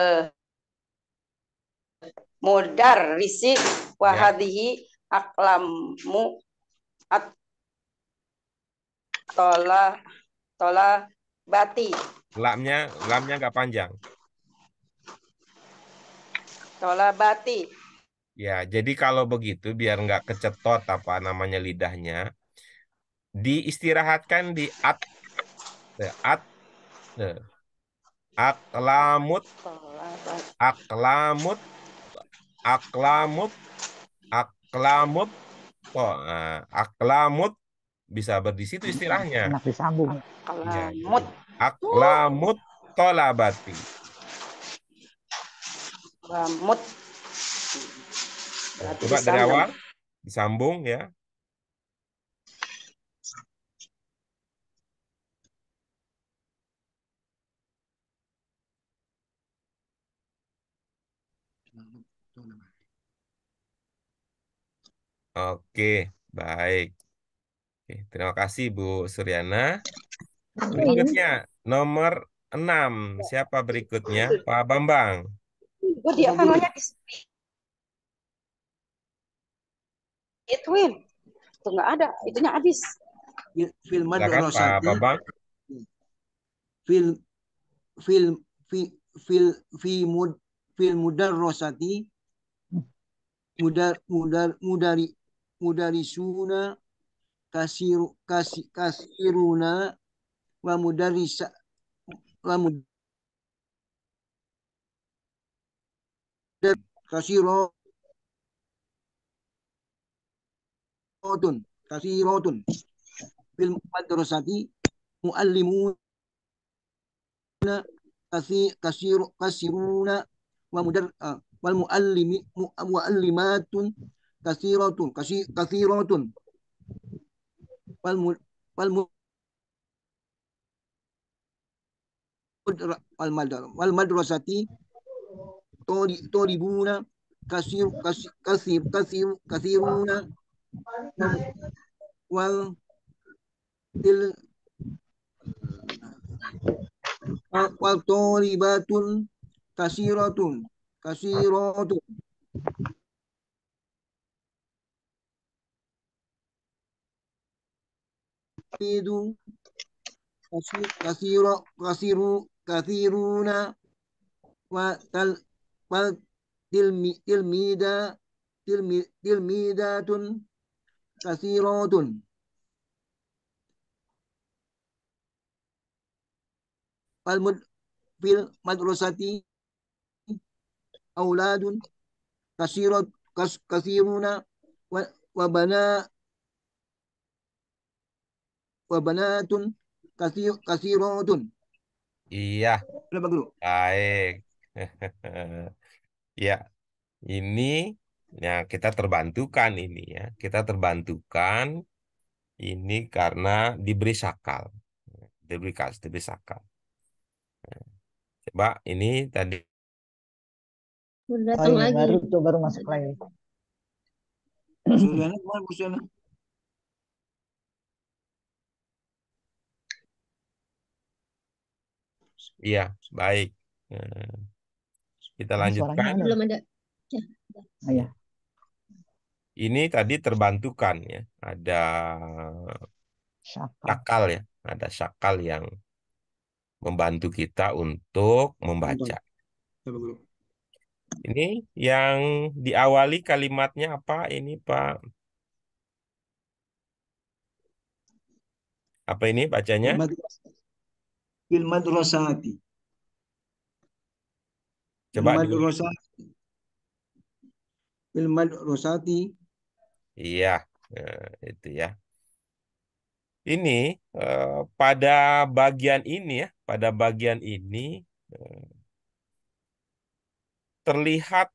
mudarisi wa Ya, hadhihi aqlamu at tola bati lamnya nggak panjang. tola bati. Ya, jadi kalau begitu biar nggak kecetot apa namanya lidahnya, diistirahatkan di at, eh, aklamut, Tola bati. aklamut, aklamut, aklamut, aklamut bisa di situ istilahnya. Enak disambung. Ya, Kalamut aklamut tolabati. lamut berarti Coba dari disambung. awal disambung ya. Oke, baik. Oke, terima kasih Bu Suryana. Berikutnya nomor 6. Siapa berikutnya? Pak Bambang. Gue dia namanya di ituin tuh nggak ada, itunya habis. Fil Silakan Pak madrasati Bambang. fil fil fi fil fi mud fil mudarrasati mudari mudarisuna kasiruna wa mudarrisa wa mudar kasiratun kasiratun fil madrasati muallimuna kasiruna wa mudar wal muallimatun kasiratun wal wal wal madrasati toribuna kasiruna wal til wal toribatun kasiratun itu kasiruna wa tal wal tilmidatun kasiratun wal fil madrasati auladun kasiruna wa banatun kasiratun. Iya, Berapa guru? baik. Ya, ini ya kita terbantukan ini ya. Kita terbantukan ini karena diberi sakal. Diberi sakal. Coba ini tadi Udah Oh datang ini lagi. baru masuk lagi. Suryana kemana Bu Suryana? iya, baik. Eh, Kita Ini suaranya lanjutkan. mana? Belum ada. Ya. Ah, ya. Ini tadi terbantukan ya. Ada Syakal. syakal ya. Ada syakal yang membantu kita untuk membaca. Coba guru. Ini yang diawali kalimatnya apa ini Pak? Apa ini bacanya? Fil madrasati. Fil Coba diulang. madrasati. Fil madrasati. Iya, itu ya. Ini pada bagian ini ya, pada bagian ini eh, terlihat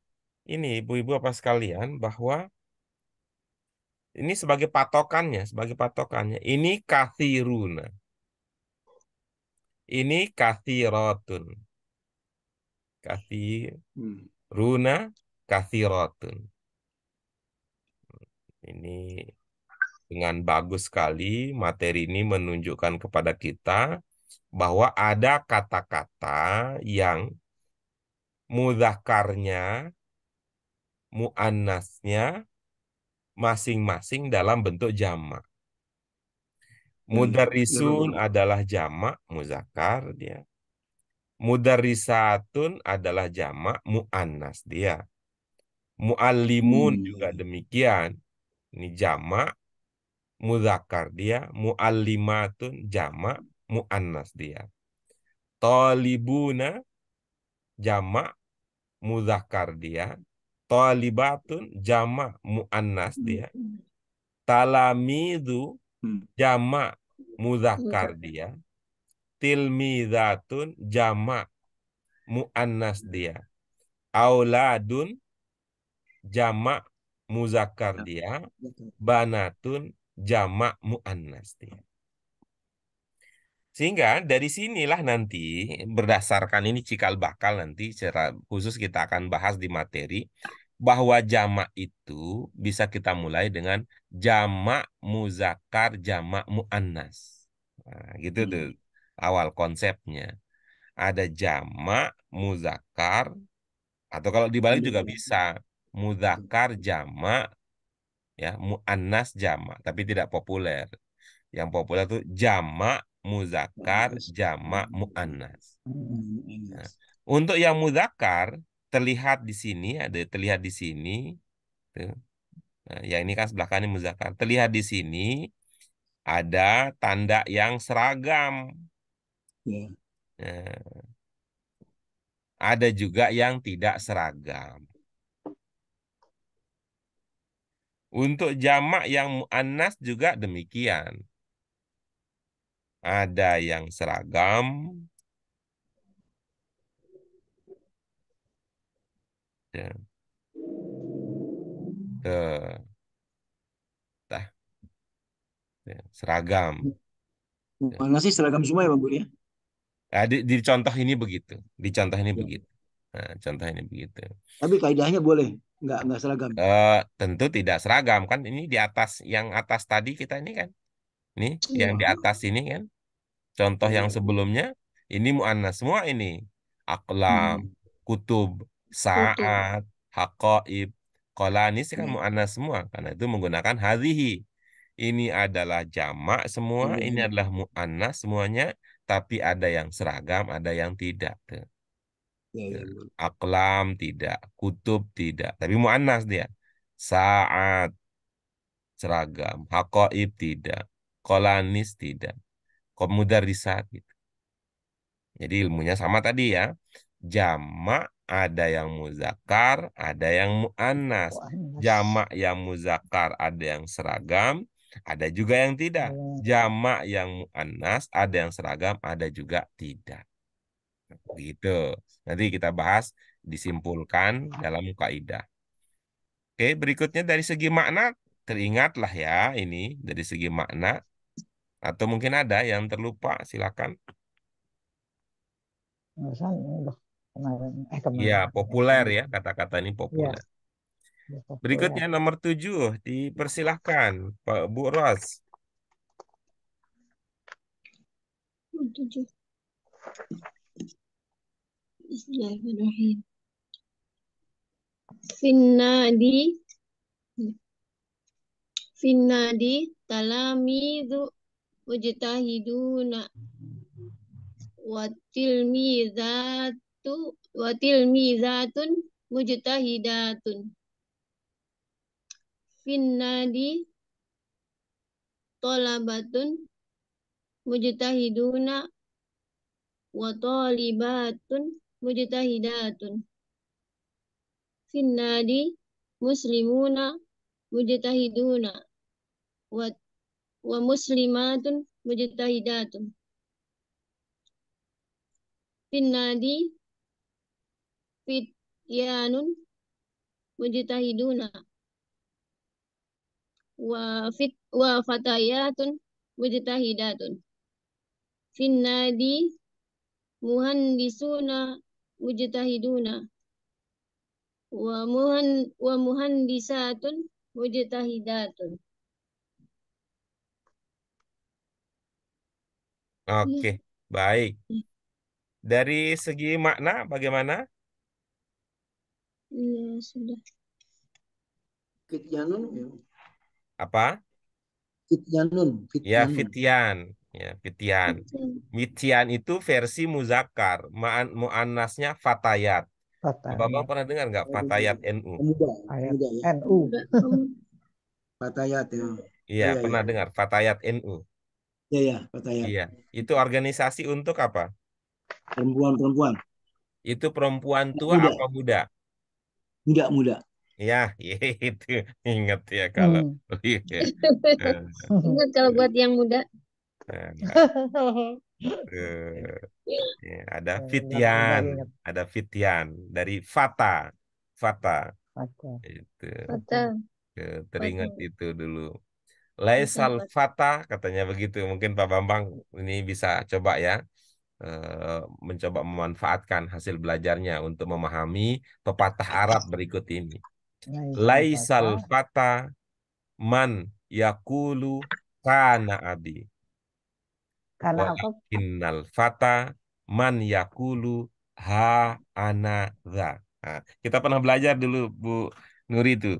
ini ibu-ibu apa sekalian bahwa ini sebagai patokannya. Ini kathiruna, ini kathirotun, kathiruna, kathirotun. Ini dengan bagus sekali materi ini menunjukkan kepada kita bahwa ada kata-kata yang mudzakarnya, muannasnya masing-masing dalam bentuk jamak. Mudarrisun adalah jamak muzakkar dia. Mudarrisatun adalah jamak muannas dia. Muallimun juga demikian. Ini jamak muzakkar dia. Muallimatun jamak muannas dia. Talibuna jamak muzakkar dia. Talibatun jamak muannas dia. Talamidu jamak muzakkar dia. Tilmizatun jamak muannas dia. Auladun jamak muzakkar dia. Banatun jamak muannas dia. Sehingga dari sinilah nanti berdasarkan ini cikal bakal nanti secara khusus kita akan bahas di materi bahwa jamak itu bisa kita mulai dengan jamak muzakkar jamak muannas. Nah, gitu tuh awal konsepnya. Ada jamak muzakkar atau kalau dibalik juga bisa muzakkar jamak ya muannas jamak tapi tidak populer. Yang populer itu jamak muzakkar jamak muannas. Nah, untuk yang muzakkar terlihat di sini terlihat di sini tuh. Nah, yang ini kan sebelah kanan muzakkar. Terlihat di sini ada tanda yang seragam. Nah, ada juga yang tidak seragam. Untuk jamak yang muannas juga demikian. Ada yang seragam. Ya. Tuh. Tah. Ya, seragam. Mana sih seragam semua ya Bang Guru ya? Nah, di contoh ini begitu. Di contoh ini begitu. Nah, contoh ini begitu. Tapi kaidahnya boleh, nggak seragam. Tentu tidak seragam kan ini di atas yang atas tadi kita ini kan. Ini yang di atas ini kan. Contoh yang sebelumnya ini muannas semua ini. Aqlam, kutub, Kutub. saat, haqaib, qalani sih kan muannas semua karena itu menggunakan hadhihi. Ini adalah jamak semua, ini adalah muannas semuanya, tapi ada yang seragam, ada yang tidak. Tuh. Aqlam tidak, kutub tidak, tapi muannas dia. Saat seragam, haqaib tidak, qalanis tidak, mudarrisat gitu. Jadi ilmunya sama tadi ya. Jamak ada yang muzakkar, ada yang muannas. Jamak yang muzakkar ada yang seragam, ada juga yang tidak. Jamak yang muannas ada yang seragam, ada juga tidak. Begitu. Nanti kita bahas disimpulkan dalam kaidah. Oke, berikutnya dari segi makna teringatlah ya ini dari segi makna atau mungkin ada yang terlupa silakan. Iya, populer ya kata-kata ini populer. Berikutnya nomor 7, dipersilahkan Pak Bu Ros. 7. Bismillahirrahmanirrahim. Finnadi. Finnadi talamidu mujtahiduna watilmizatu watilmizatun mujtahidatun. Finnadi tolabatun mujtahiduna wa talibatun mujtahidatun. Finnadi muslimuna mujtahiduna wa muslimatun mujtahidatun. Finnadi fityanun mujtahiduna wa fatayatun mujtahidatun. Finnadi muhandisuna mujtahiduna wa muhandisatun mujtahidatun. Oke, baik. Dari segi makna bagaimana? Iya, sudah. Fityanun, ya. Apa? Fityanun, Ya, fityanun. fityan. Ya, fityan. Mityan itu versi muzakkar. Muannasnya fatayat. Bapak Fatayat. pernah dengar nggak fatayat NU? Pemuda, Ayat pemuda ya. NU. Fatayat ya. Iya, Ya, pernah ya. dengar fatayat NU. Ya, ya, fatayat. Iya, itu organisasi untuk apa? Perempuan-perempuan. Itu perempuan tua Muda, apa muda? muda. Ya, itu ingat ya kalau iya. Ingat kalau buat yang muda. Ya, ada Mudah fityan, ingat. ada fityan dari fata, fata Oke. itu Kata. teringat Fata. itu dulu. Laisal Fata. fata katanya begitu. Mungkin Pak Bambang ini bisa coba ya mencoba memanfaatkan hasil belajarnya untuk memahami pepatah Arab berikut ini. Laisal fata man yakulu kana abi. Karena apa? Walakinnal fata man yakulu ha ana za. Nah, kita pernah belajar dulu Bu Nuri itu.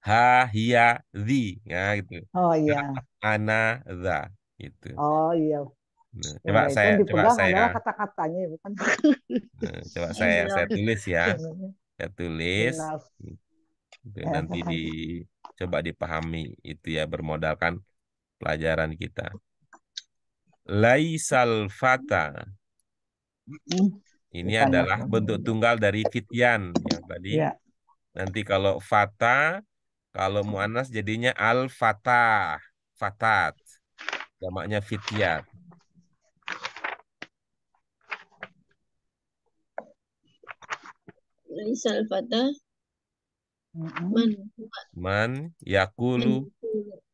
Ha hiya zi. Nah, gitu. Oh Ha iya. ana za. Gitu. Oh iya. Nah, Ya, itu yang coba dipegang saya adalah kata-katanya, bukan. coba saya Enggak. tulis ya. Saya tulis Enough. itu nanti coba dipahami itu ya bermodalkan pelajaran kita. Laisal fata. Ini Bukan adalah laki-laki. bentuk tunggal dari fityan yang tadi. Ya. Nanti kalau fata, kalau muannas jadinya al-fatah, fatat. Jamaknya fityat. Laisal fata Mm-mm. Man yakulu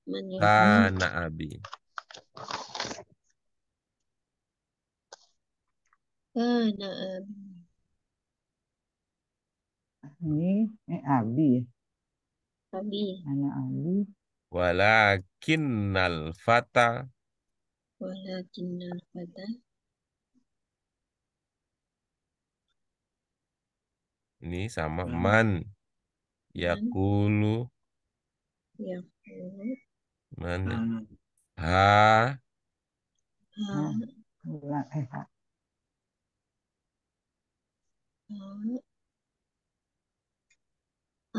man kana abi. kana Ini Abi ya. abi Anak Abi. Walakinnal fata walakinnal fata ini sama man yakulu yaqulu man ha ha Bulan ha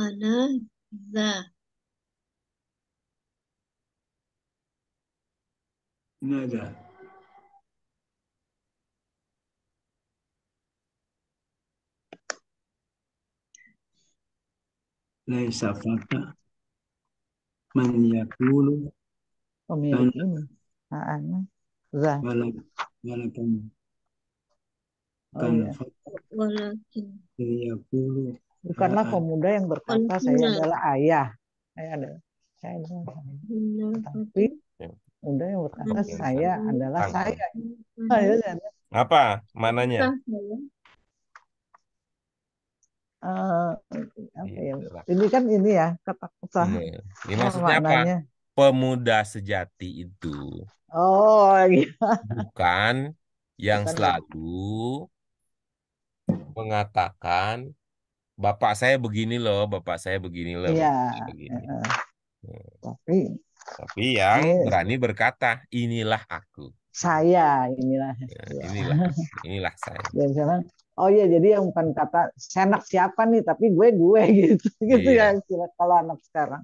ana za Nada. Laisa fata man yakulu pemilik ini. Anak Za. walakan Oh kan iya. fata walakin yakulu Bukanlah pemuda yang berkata saya Walakinnal adalah ayah. Saya adalah ayah. Tapi pemuda yang berkata saya adalah saya. Saya adalah apa maknanya? apa ya? Ini kan ini ya kata usaha. Ini maksudnya apa? Maknanya. Pemuda sejati itu Oh iya. bukan yang Bukan selalu mengatakan bapak saya begini loh, bapak saya begini loh, Iya, bapak saya begini. tapi Tapi yang ini berani berkata, inilah aku. saya inilah Ya, saya. inilah saya. Dan sekarang, oh iya, jadi yang bukan kata senak siapa nih, tapi gue gitu, gitu ya Iya. istilah kalau anak sekarang.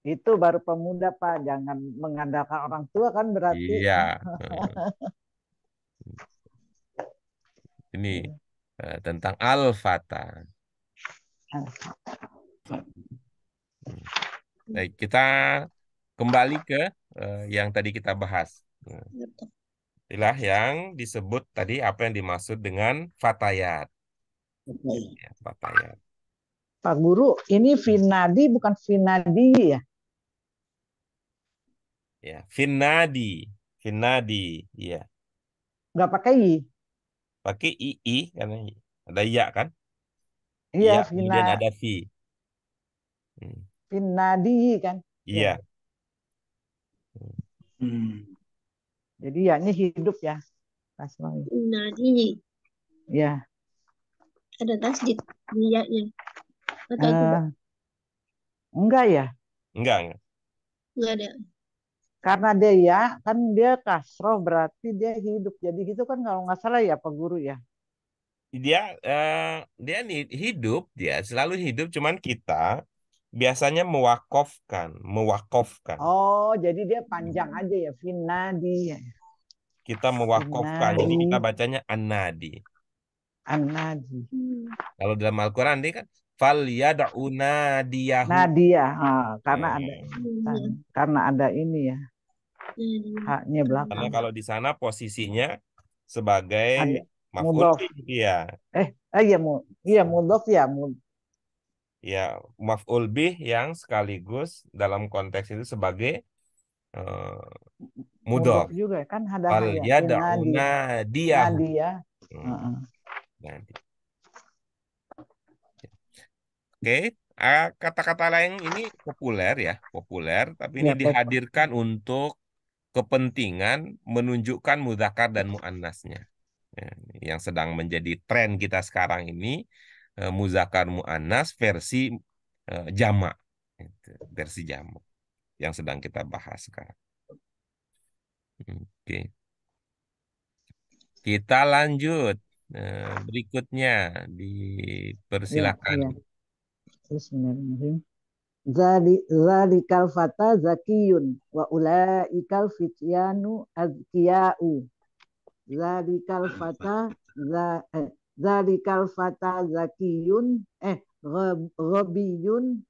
Itu baru pemuda Pak, jangan mengandalkan orang tua kan berarti. Iya. Ini tentang al-fata. Baik, kita kembali ke yang tadi kita bahas. Inilah yang disebut tadi apa yang dimaksud dengan fatayat. Ya, fatayat. Pak Guru, ini Vinadi bukan Vinadi ya? Ya, Finnadi, iya. Nggak pakai I? Pakai ii karena ada ya kan? Iya, Iya, kemudian ada fi. Vinadi kan? Ya. Iya. Jadi ya ini hidup ya. Pas lagi. Nadi. Ya. Ada tasdid niatnya. Atau tidak? Enggak ya? Enggak. Enggak ada. Karena dia ya, kan dia kasroh berarti dia hidup. Jadi gitu kan kalau nggak salah ya Pak Guru ya. Dia nih hidup, dia selalu hidup, cuman kita biasanya mewakofkan. Oh, jadi dia panjang aja ya, Vinadi ya. Kita mewakofkan, jadi kita Vinadi, bacanya an-nadi. An-Nadi. Kalau dalam Al-Quran dia kan fal yad'u nadiyahu. Nadia, karena ada ini ya, haknya Karena belakang. kalau di sana posisinya sebagai Ada maf'ul mudof. bih dia. Iya mudof ya, Ya, maf'ul bih yang sekaligus dalam konteks itu sebagai mudof mudhof. juga kan ada Fal ya, yad'u Vinadi, nadiyahu. Nadia. Nadi. Oke, kata-kata lain ini populer, tapi ini Ya, dihadirkan untuk kepentingan menunjukkan mudzakkar dan muannasnya. Ya, yang sedang menjadi tren kita sekarang ini, mudzakkar muannas versi jamak. Versi jamak yang sedang kita bahas sekarang. Oke. Kita lanjut berikutnya, dipersilakan. Ya. Bismillahirrahmanirrahim. Zalikal fata zakiyun wa ulaikal fityanu azkiyau. Zalikal fata zalikal fata zakiyun ghabiyun.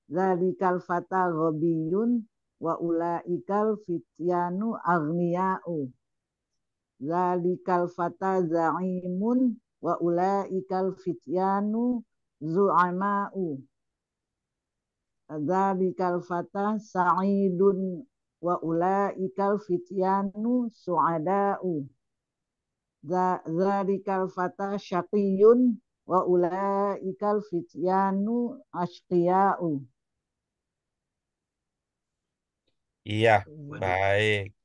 Zalikal fata ghabiyun wa ulaikal fityanu aghniyau. Zalikal fata za'imun wa ulaikal fityanu zu'ama'u. Zalikal fata sa'idun wa ulaikal fityanu su'ada'u. Zalikal fata syaqiyun wa ulaikal fityanu ashqiya'u. Iya, baik.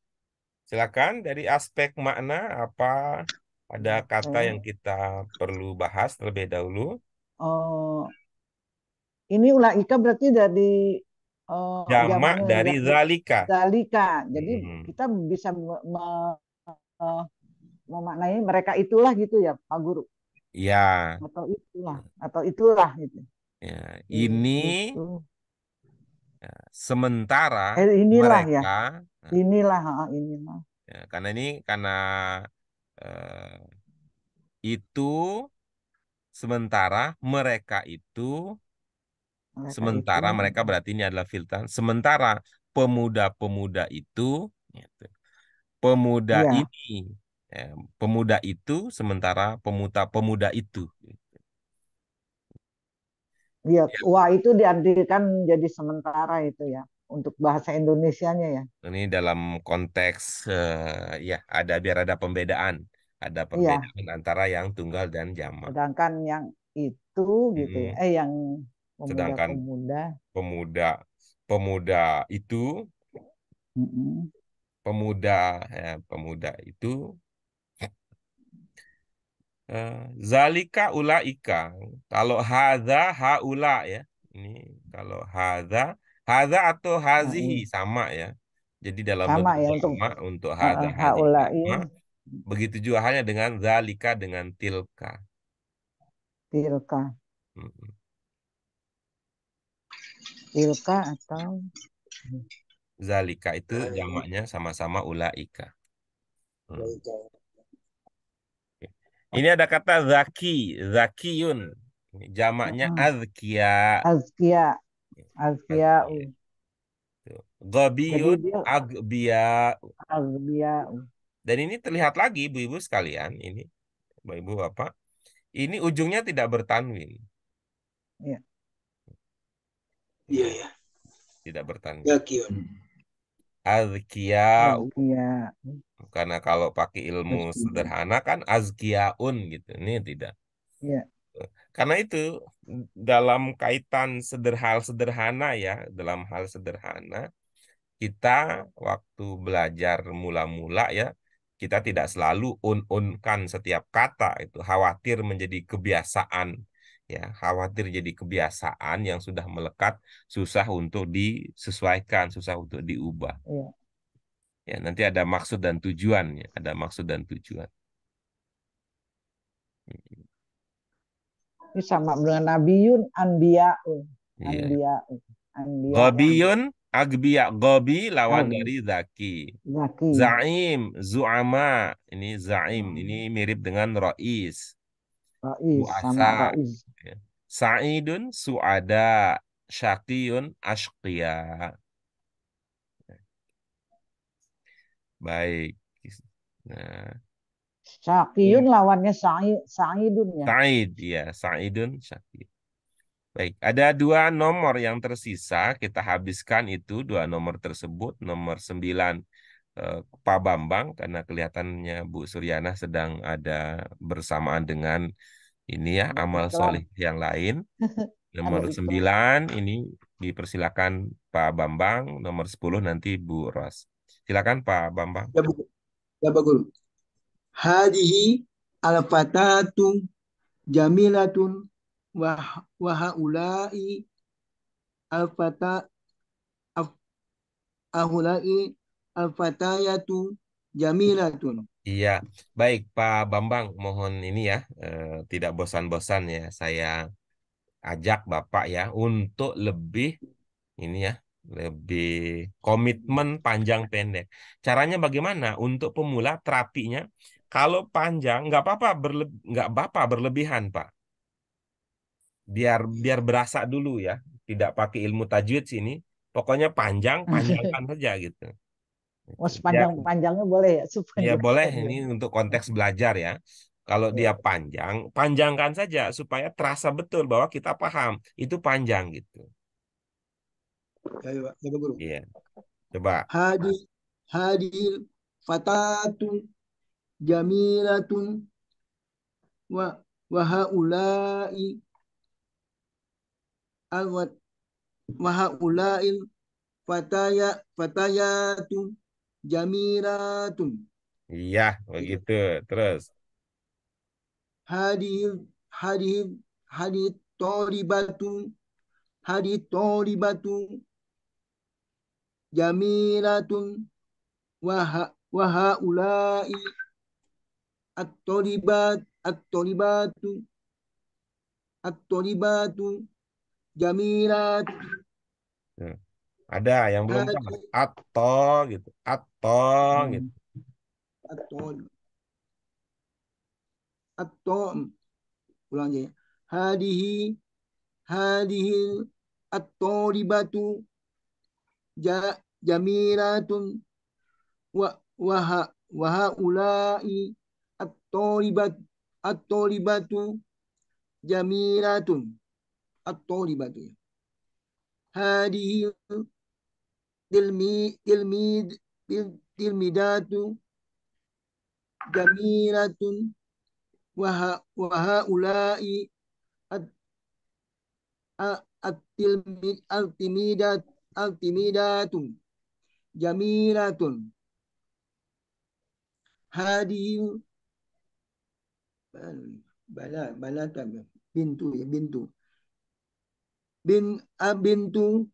Silakan dari aspek makna apa ada kata yang kita perlu bahas terlebih dahulu. Ini ulaika berarti dari Jamak jamaknya dari zalika. zalika. Jadi kita bisa memaknai mereka itulah gitu ya Pak Guru. Ya. Atau itulah gitu. Ya, ini itu. Sementara inilah mereka ya. Inilah. Ya, karena itu sementara mereka itu mereka berarti ini adalah filter. Sementara pemuda-pemuda itu gitu. Pemuda itu sementara pemuda itu. Iya, wah itu diartikan jadi sementara itu ya untuk bahasa Indonesianya ya. Ini dalam konteks ada biar ada pembedaan, antara yang tunggal dan jamak. Sedangkan yang itu gitu ya, yang sedangkan pemuda itu pemuda itu Zalika ulaika. Kalau hadza haula ya. Ini kalau hadza atau Nah, hazihi iya. sama ya. Jadi dalam Sama bentuk ya untuk sama untuk hadza hazihi haulai sama. Begitu juga halnya dengan zalika dengan tilka. tilka. Mm-mm. Tilka atau Zalika itu jamaknya sama-sama ulaika. Ini ada kata zaki, zakiyun. Jamaknya azkia. azkia. Azkia. Azkia. Jadi Ghabiyun, dia agbia. azkia. Dan ini terlihat lagi, ibu-ibu sekalian. Ini, ibu bapak. Ini ujungnya tidak bertanwin. Ya. Iya, Ya, ya. tidak bertanwin. Yakiun. Azkia. Azkia. Karena kalau pakai ilmu sederhana kan azkiaun gitu. Ini tidak. Ya. Karena itu dalam kaitan sederhana ya, dalam hal sederhana, kita waktu belajar mula-mula ya, kita tidak selalu un-unkan setiap kata itu, khawatir menjadi kebiasaan ya, khawatir jadi kebiasaan yang sudah melekat, susah untuk disesuaikan, susah untuk diubah. Ya. Ya, nanti ada maksud dan tujuan ya, ada maksud dan tujuan. Ini sama dengan Nabiun, Anbiyaun. Iya. Anbiyaun. Anbiya. Gobiyun, agbiya, gobi lawan Gobi. dari zaki. Zaki. Zaim, zu'ama, ini zaim, ini mirip dengan rois, Rais sama buasa. Rais. Ya. Sa'idun, su'ada, syaqiyun, ashqiya. Baik. Nah, Syakiyun lawannya Sa'idun ya. Sa'id, ya, Sa'idun, syaqiyun. Baik, ada dua nomor yang tersisa. Kita habiskan itu dua nomor tersebut. Nomor 9 Pak Bambang, karena kelihatannya Bu Suryana sedang ada bersamaan dengan ini ya, Ada amal iklan. soleh yang lain. Nomor Ada iklan. 9 ini dipersilakan Pak Bambang. Nomor 10 nanti Bu Ros. Silakan Pak Bambang. Ya, Bu. Ya, Pak Guru. Hadihi al-fatatu jamilatun wa haula'i al-fata ahula'i al-fatayatu jamilatun. Iya, baik Pak Bambang, mohon ini ya, tidak bosan-bosan ya, saya ajak Bapak ya untuk lebih ini ya, lebih komitmen panjang pendek. Caranya bagaimana? Untuk pemula terapinya, kalau panjang nggak apa-apa berlebihan Pak. Biar berasa dulu ya, tidak pakai ilmu tajwid sini. Pokoknya panjangkan saja gitu. Oh, Ya, sepanjang-panjangnya boleh ya, ya boleh sepanjang-panjang. ini untuk konteks belajar ya. Kalau dia Ya. panjangkan saja supaya terasa betul bahwa kita paham itu panjang gitu. Ya, ya, Pak Guru. Iya, coba. Hadil fatatu jamilatun wa haula'i alwat wa haula'il fatayatu jamilatun. Iya, begitu. Terus. Hadil hadil hadil toribatu hadil toribatu jamilatun wa haula'i at-toribatu jamilat. Nah, ada yang belum pas. Atau gitu. Atau gitu. Atau ulang aja ya. Hadihi hadihi at-toribatu jamilatun wa haula'i at-toribatu jamilatun. At-toribatu. Hadihi tilmidatu jamilatun wa haula'i altimidatun jamilatun. Hadihi Bala tu apa? Bintu ya, bintu. Bintu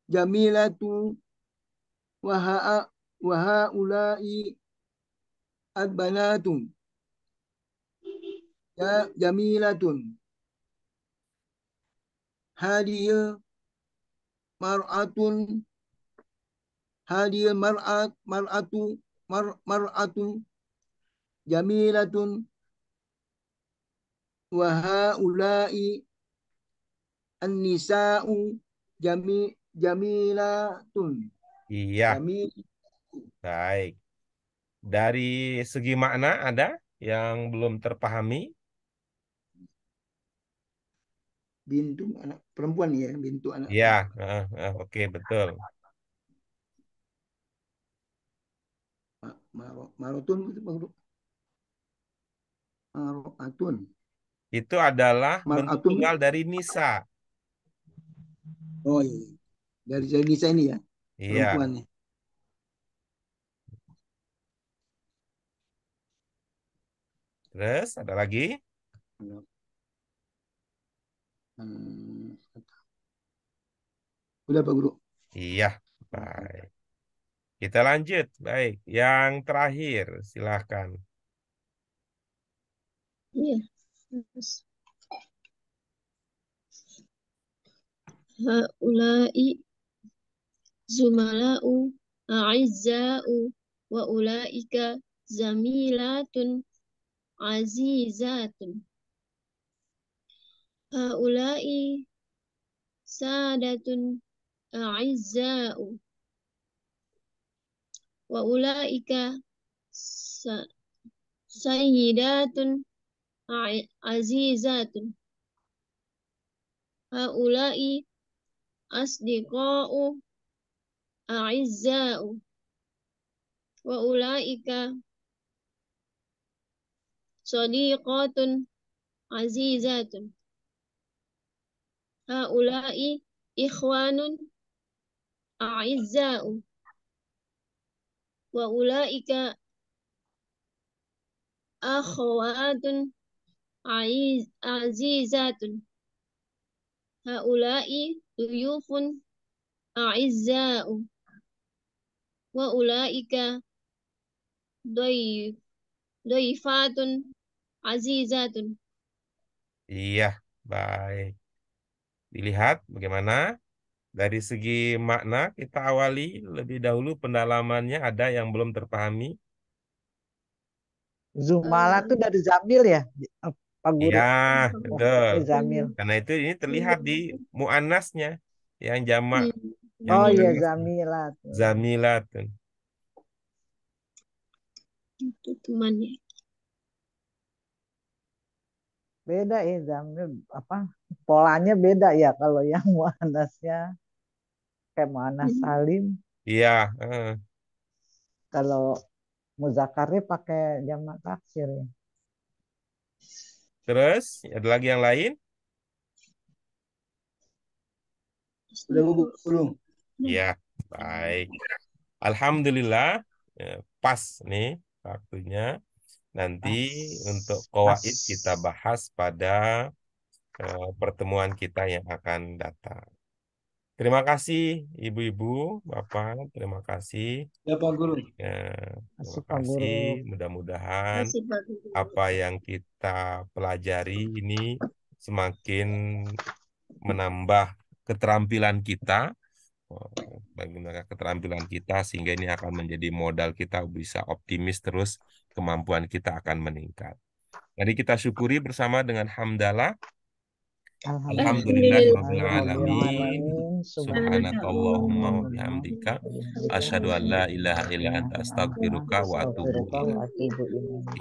Jamilatu waha ulai adbanatun ya Jamilatun hadiya mar'atun hadiya mar'atun Jamilatun waha ulai an-nisa'u jamilatun. Iya, baik. Dari segi makna ada yang belum terpahami? Bintu anak perempuan ya, bintu anak Iya, perempuan. oke, betul. Marotun itu Pak Guru. Marotun. Itu adalah bentuk Maratun. tunggal dari nisa. Oh iya. Dari Nisa ini ya, Iya. perempuan nih. Terus ada lagi? Udah Pak Guru. Iya, baik. Kita lanjut. Baik, yang terakhir silahkan. Iya. Haulai zumala'u a'izza'u wa ulaika zamilatun azizatun. Haulai sadatun a'izza'u wa ulaika sayyidatun azizatun. Haulai asdiqa'u a'izza'u wa ulaika sadiqatun azizatun. Haulai ikhwanun a'izza'u wa ulaika akhwatun azizatun. Haulai duyufun a'izza'u wa ulaika doifatun azizatun. Iya, baik. Dilihat bagaimana dari segi makna kita awali lebih dahulu pendalamannya ada yang belum terpahami. Zumala tuh dari Zamil ya, Pak Guru. Iya, betul. Zamil. Karena itu ini terlihat di muannasnya yang jamak. Yang Oh iya, muannasnya. Zamilat. Zamilatun. Itu temannya. Beda ya Zamil, apa polanya beda ya kalau yang muannasnya kayak muannas salim. Iya. Kalau muzakarnya pakai jamak taksir ya. Terus ada lagi yang lain? Udah Guru. Iya, baik. Alhamdulillah, pas nih waktunya. Nanti untuk qawaid kita bahas pada pertemuan kita yang akan datang. Terima kasih Ibu-ibu, Bapak, terima kasih. Ya Pak Guru. Terima kasih. Mudah-mudahan apa yang kita pelajari ini semakin menambah keterampilan kita, bagaimana keterampilan kita sehingga ini akan menjadi modal kita bisa optimis terus, kemampuan kita akan meningkat. Jadi kita syukuri bersama dengan hamdalah. Alhamdulillahirabbil alamin. Subhanakallahumma wa bihamdika asyhadu an la ilaha illa anta astaghfiruka wa atubu ilaik.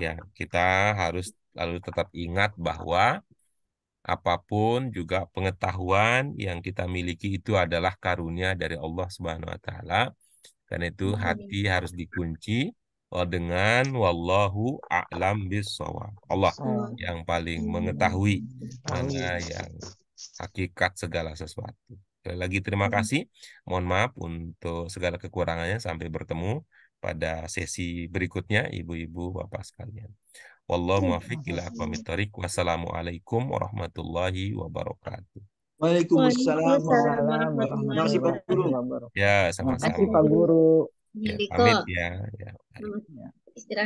Ya, kita harus lalu tetap ingat bahwa apapun juga pengetahuan yang kita miliki itu adalah karunia dari Allah Subhanahu wa taala. Karena itu hati harus dikunci dengan wallahu a'lam bissawab. Allah yang paling mengetahui mana yang hakikat segala sesuatu. Sekali lagi terima kasih. Mohon maaf untuk segala kekurangannya. Sampai bertemu pada sesi berikutnya, ibu-ibu, bapak sekalian. Wallahu muwaffiq ila aqwamit thoriq. Wassalamualaikum warahmatullahi wabarakatuh. Waalaikumsalam. Waalaikumsalam Terima kasih Pak Guru. warahmatullahi wabarakatuh. Ya, Terima kasih sama-sama. Pak Guru. Ya, Diko. pamit ya. Ya. Istirahat.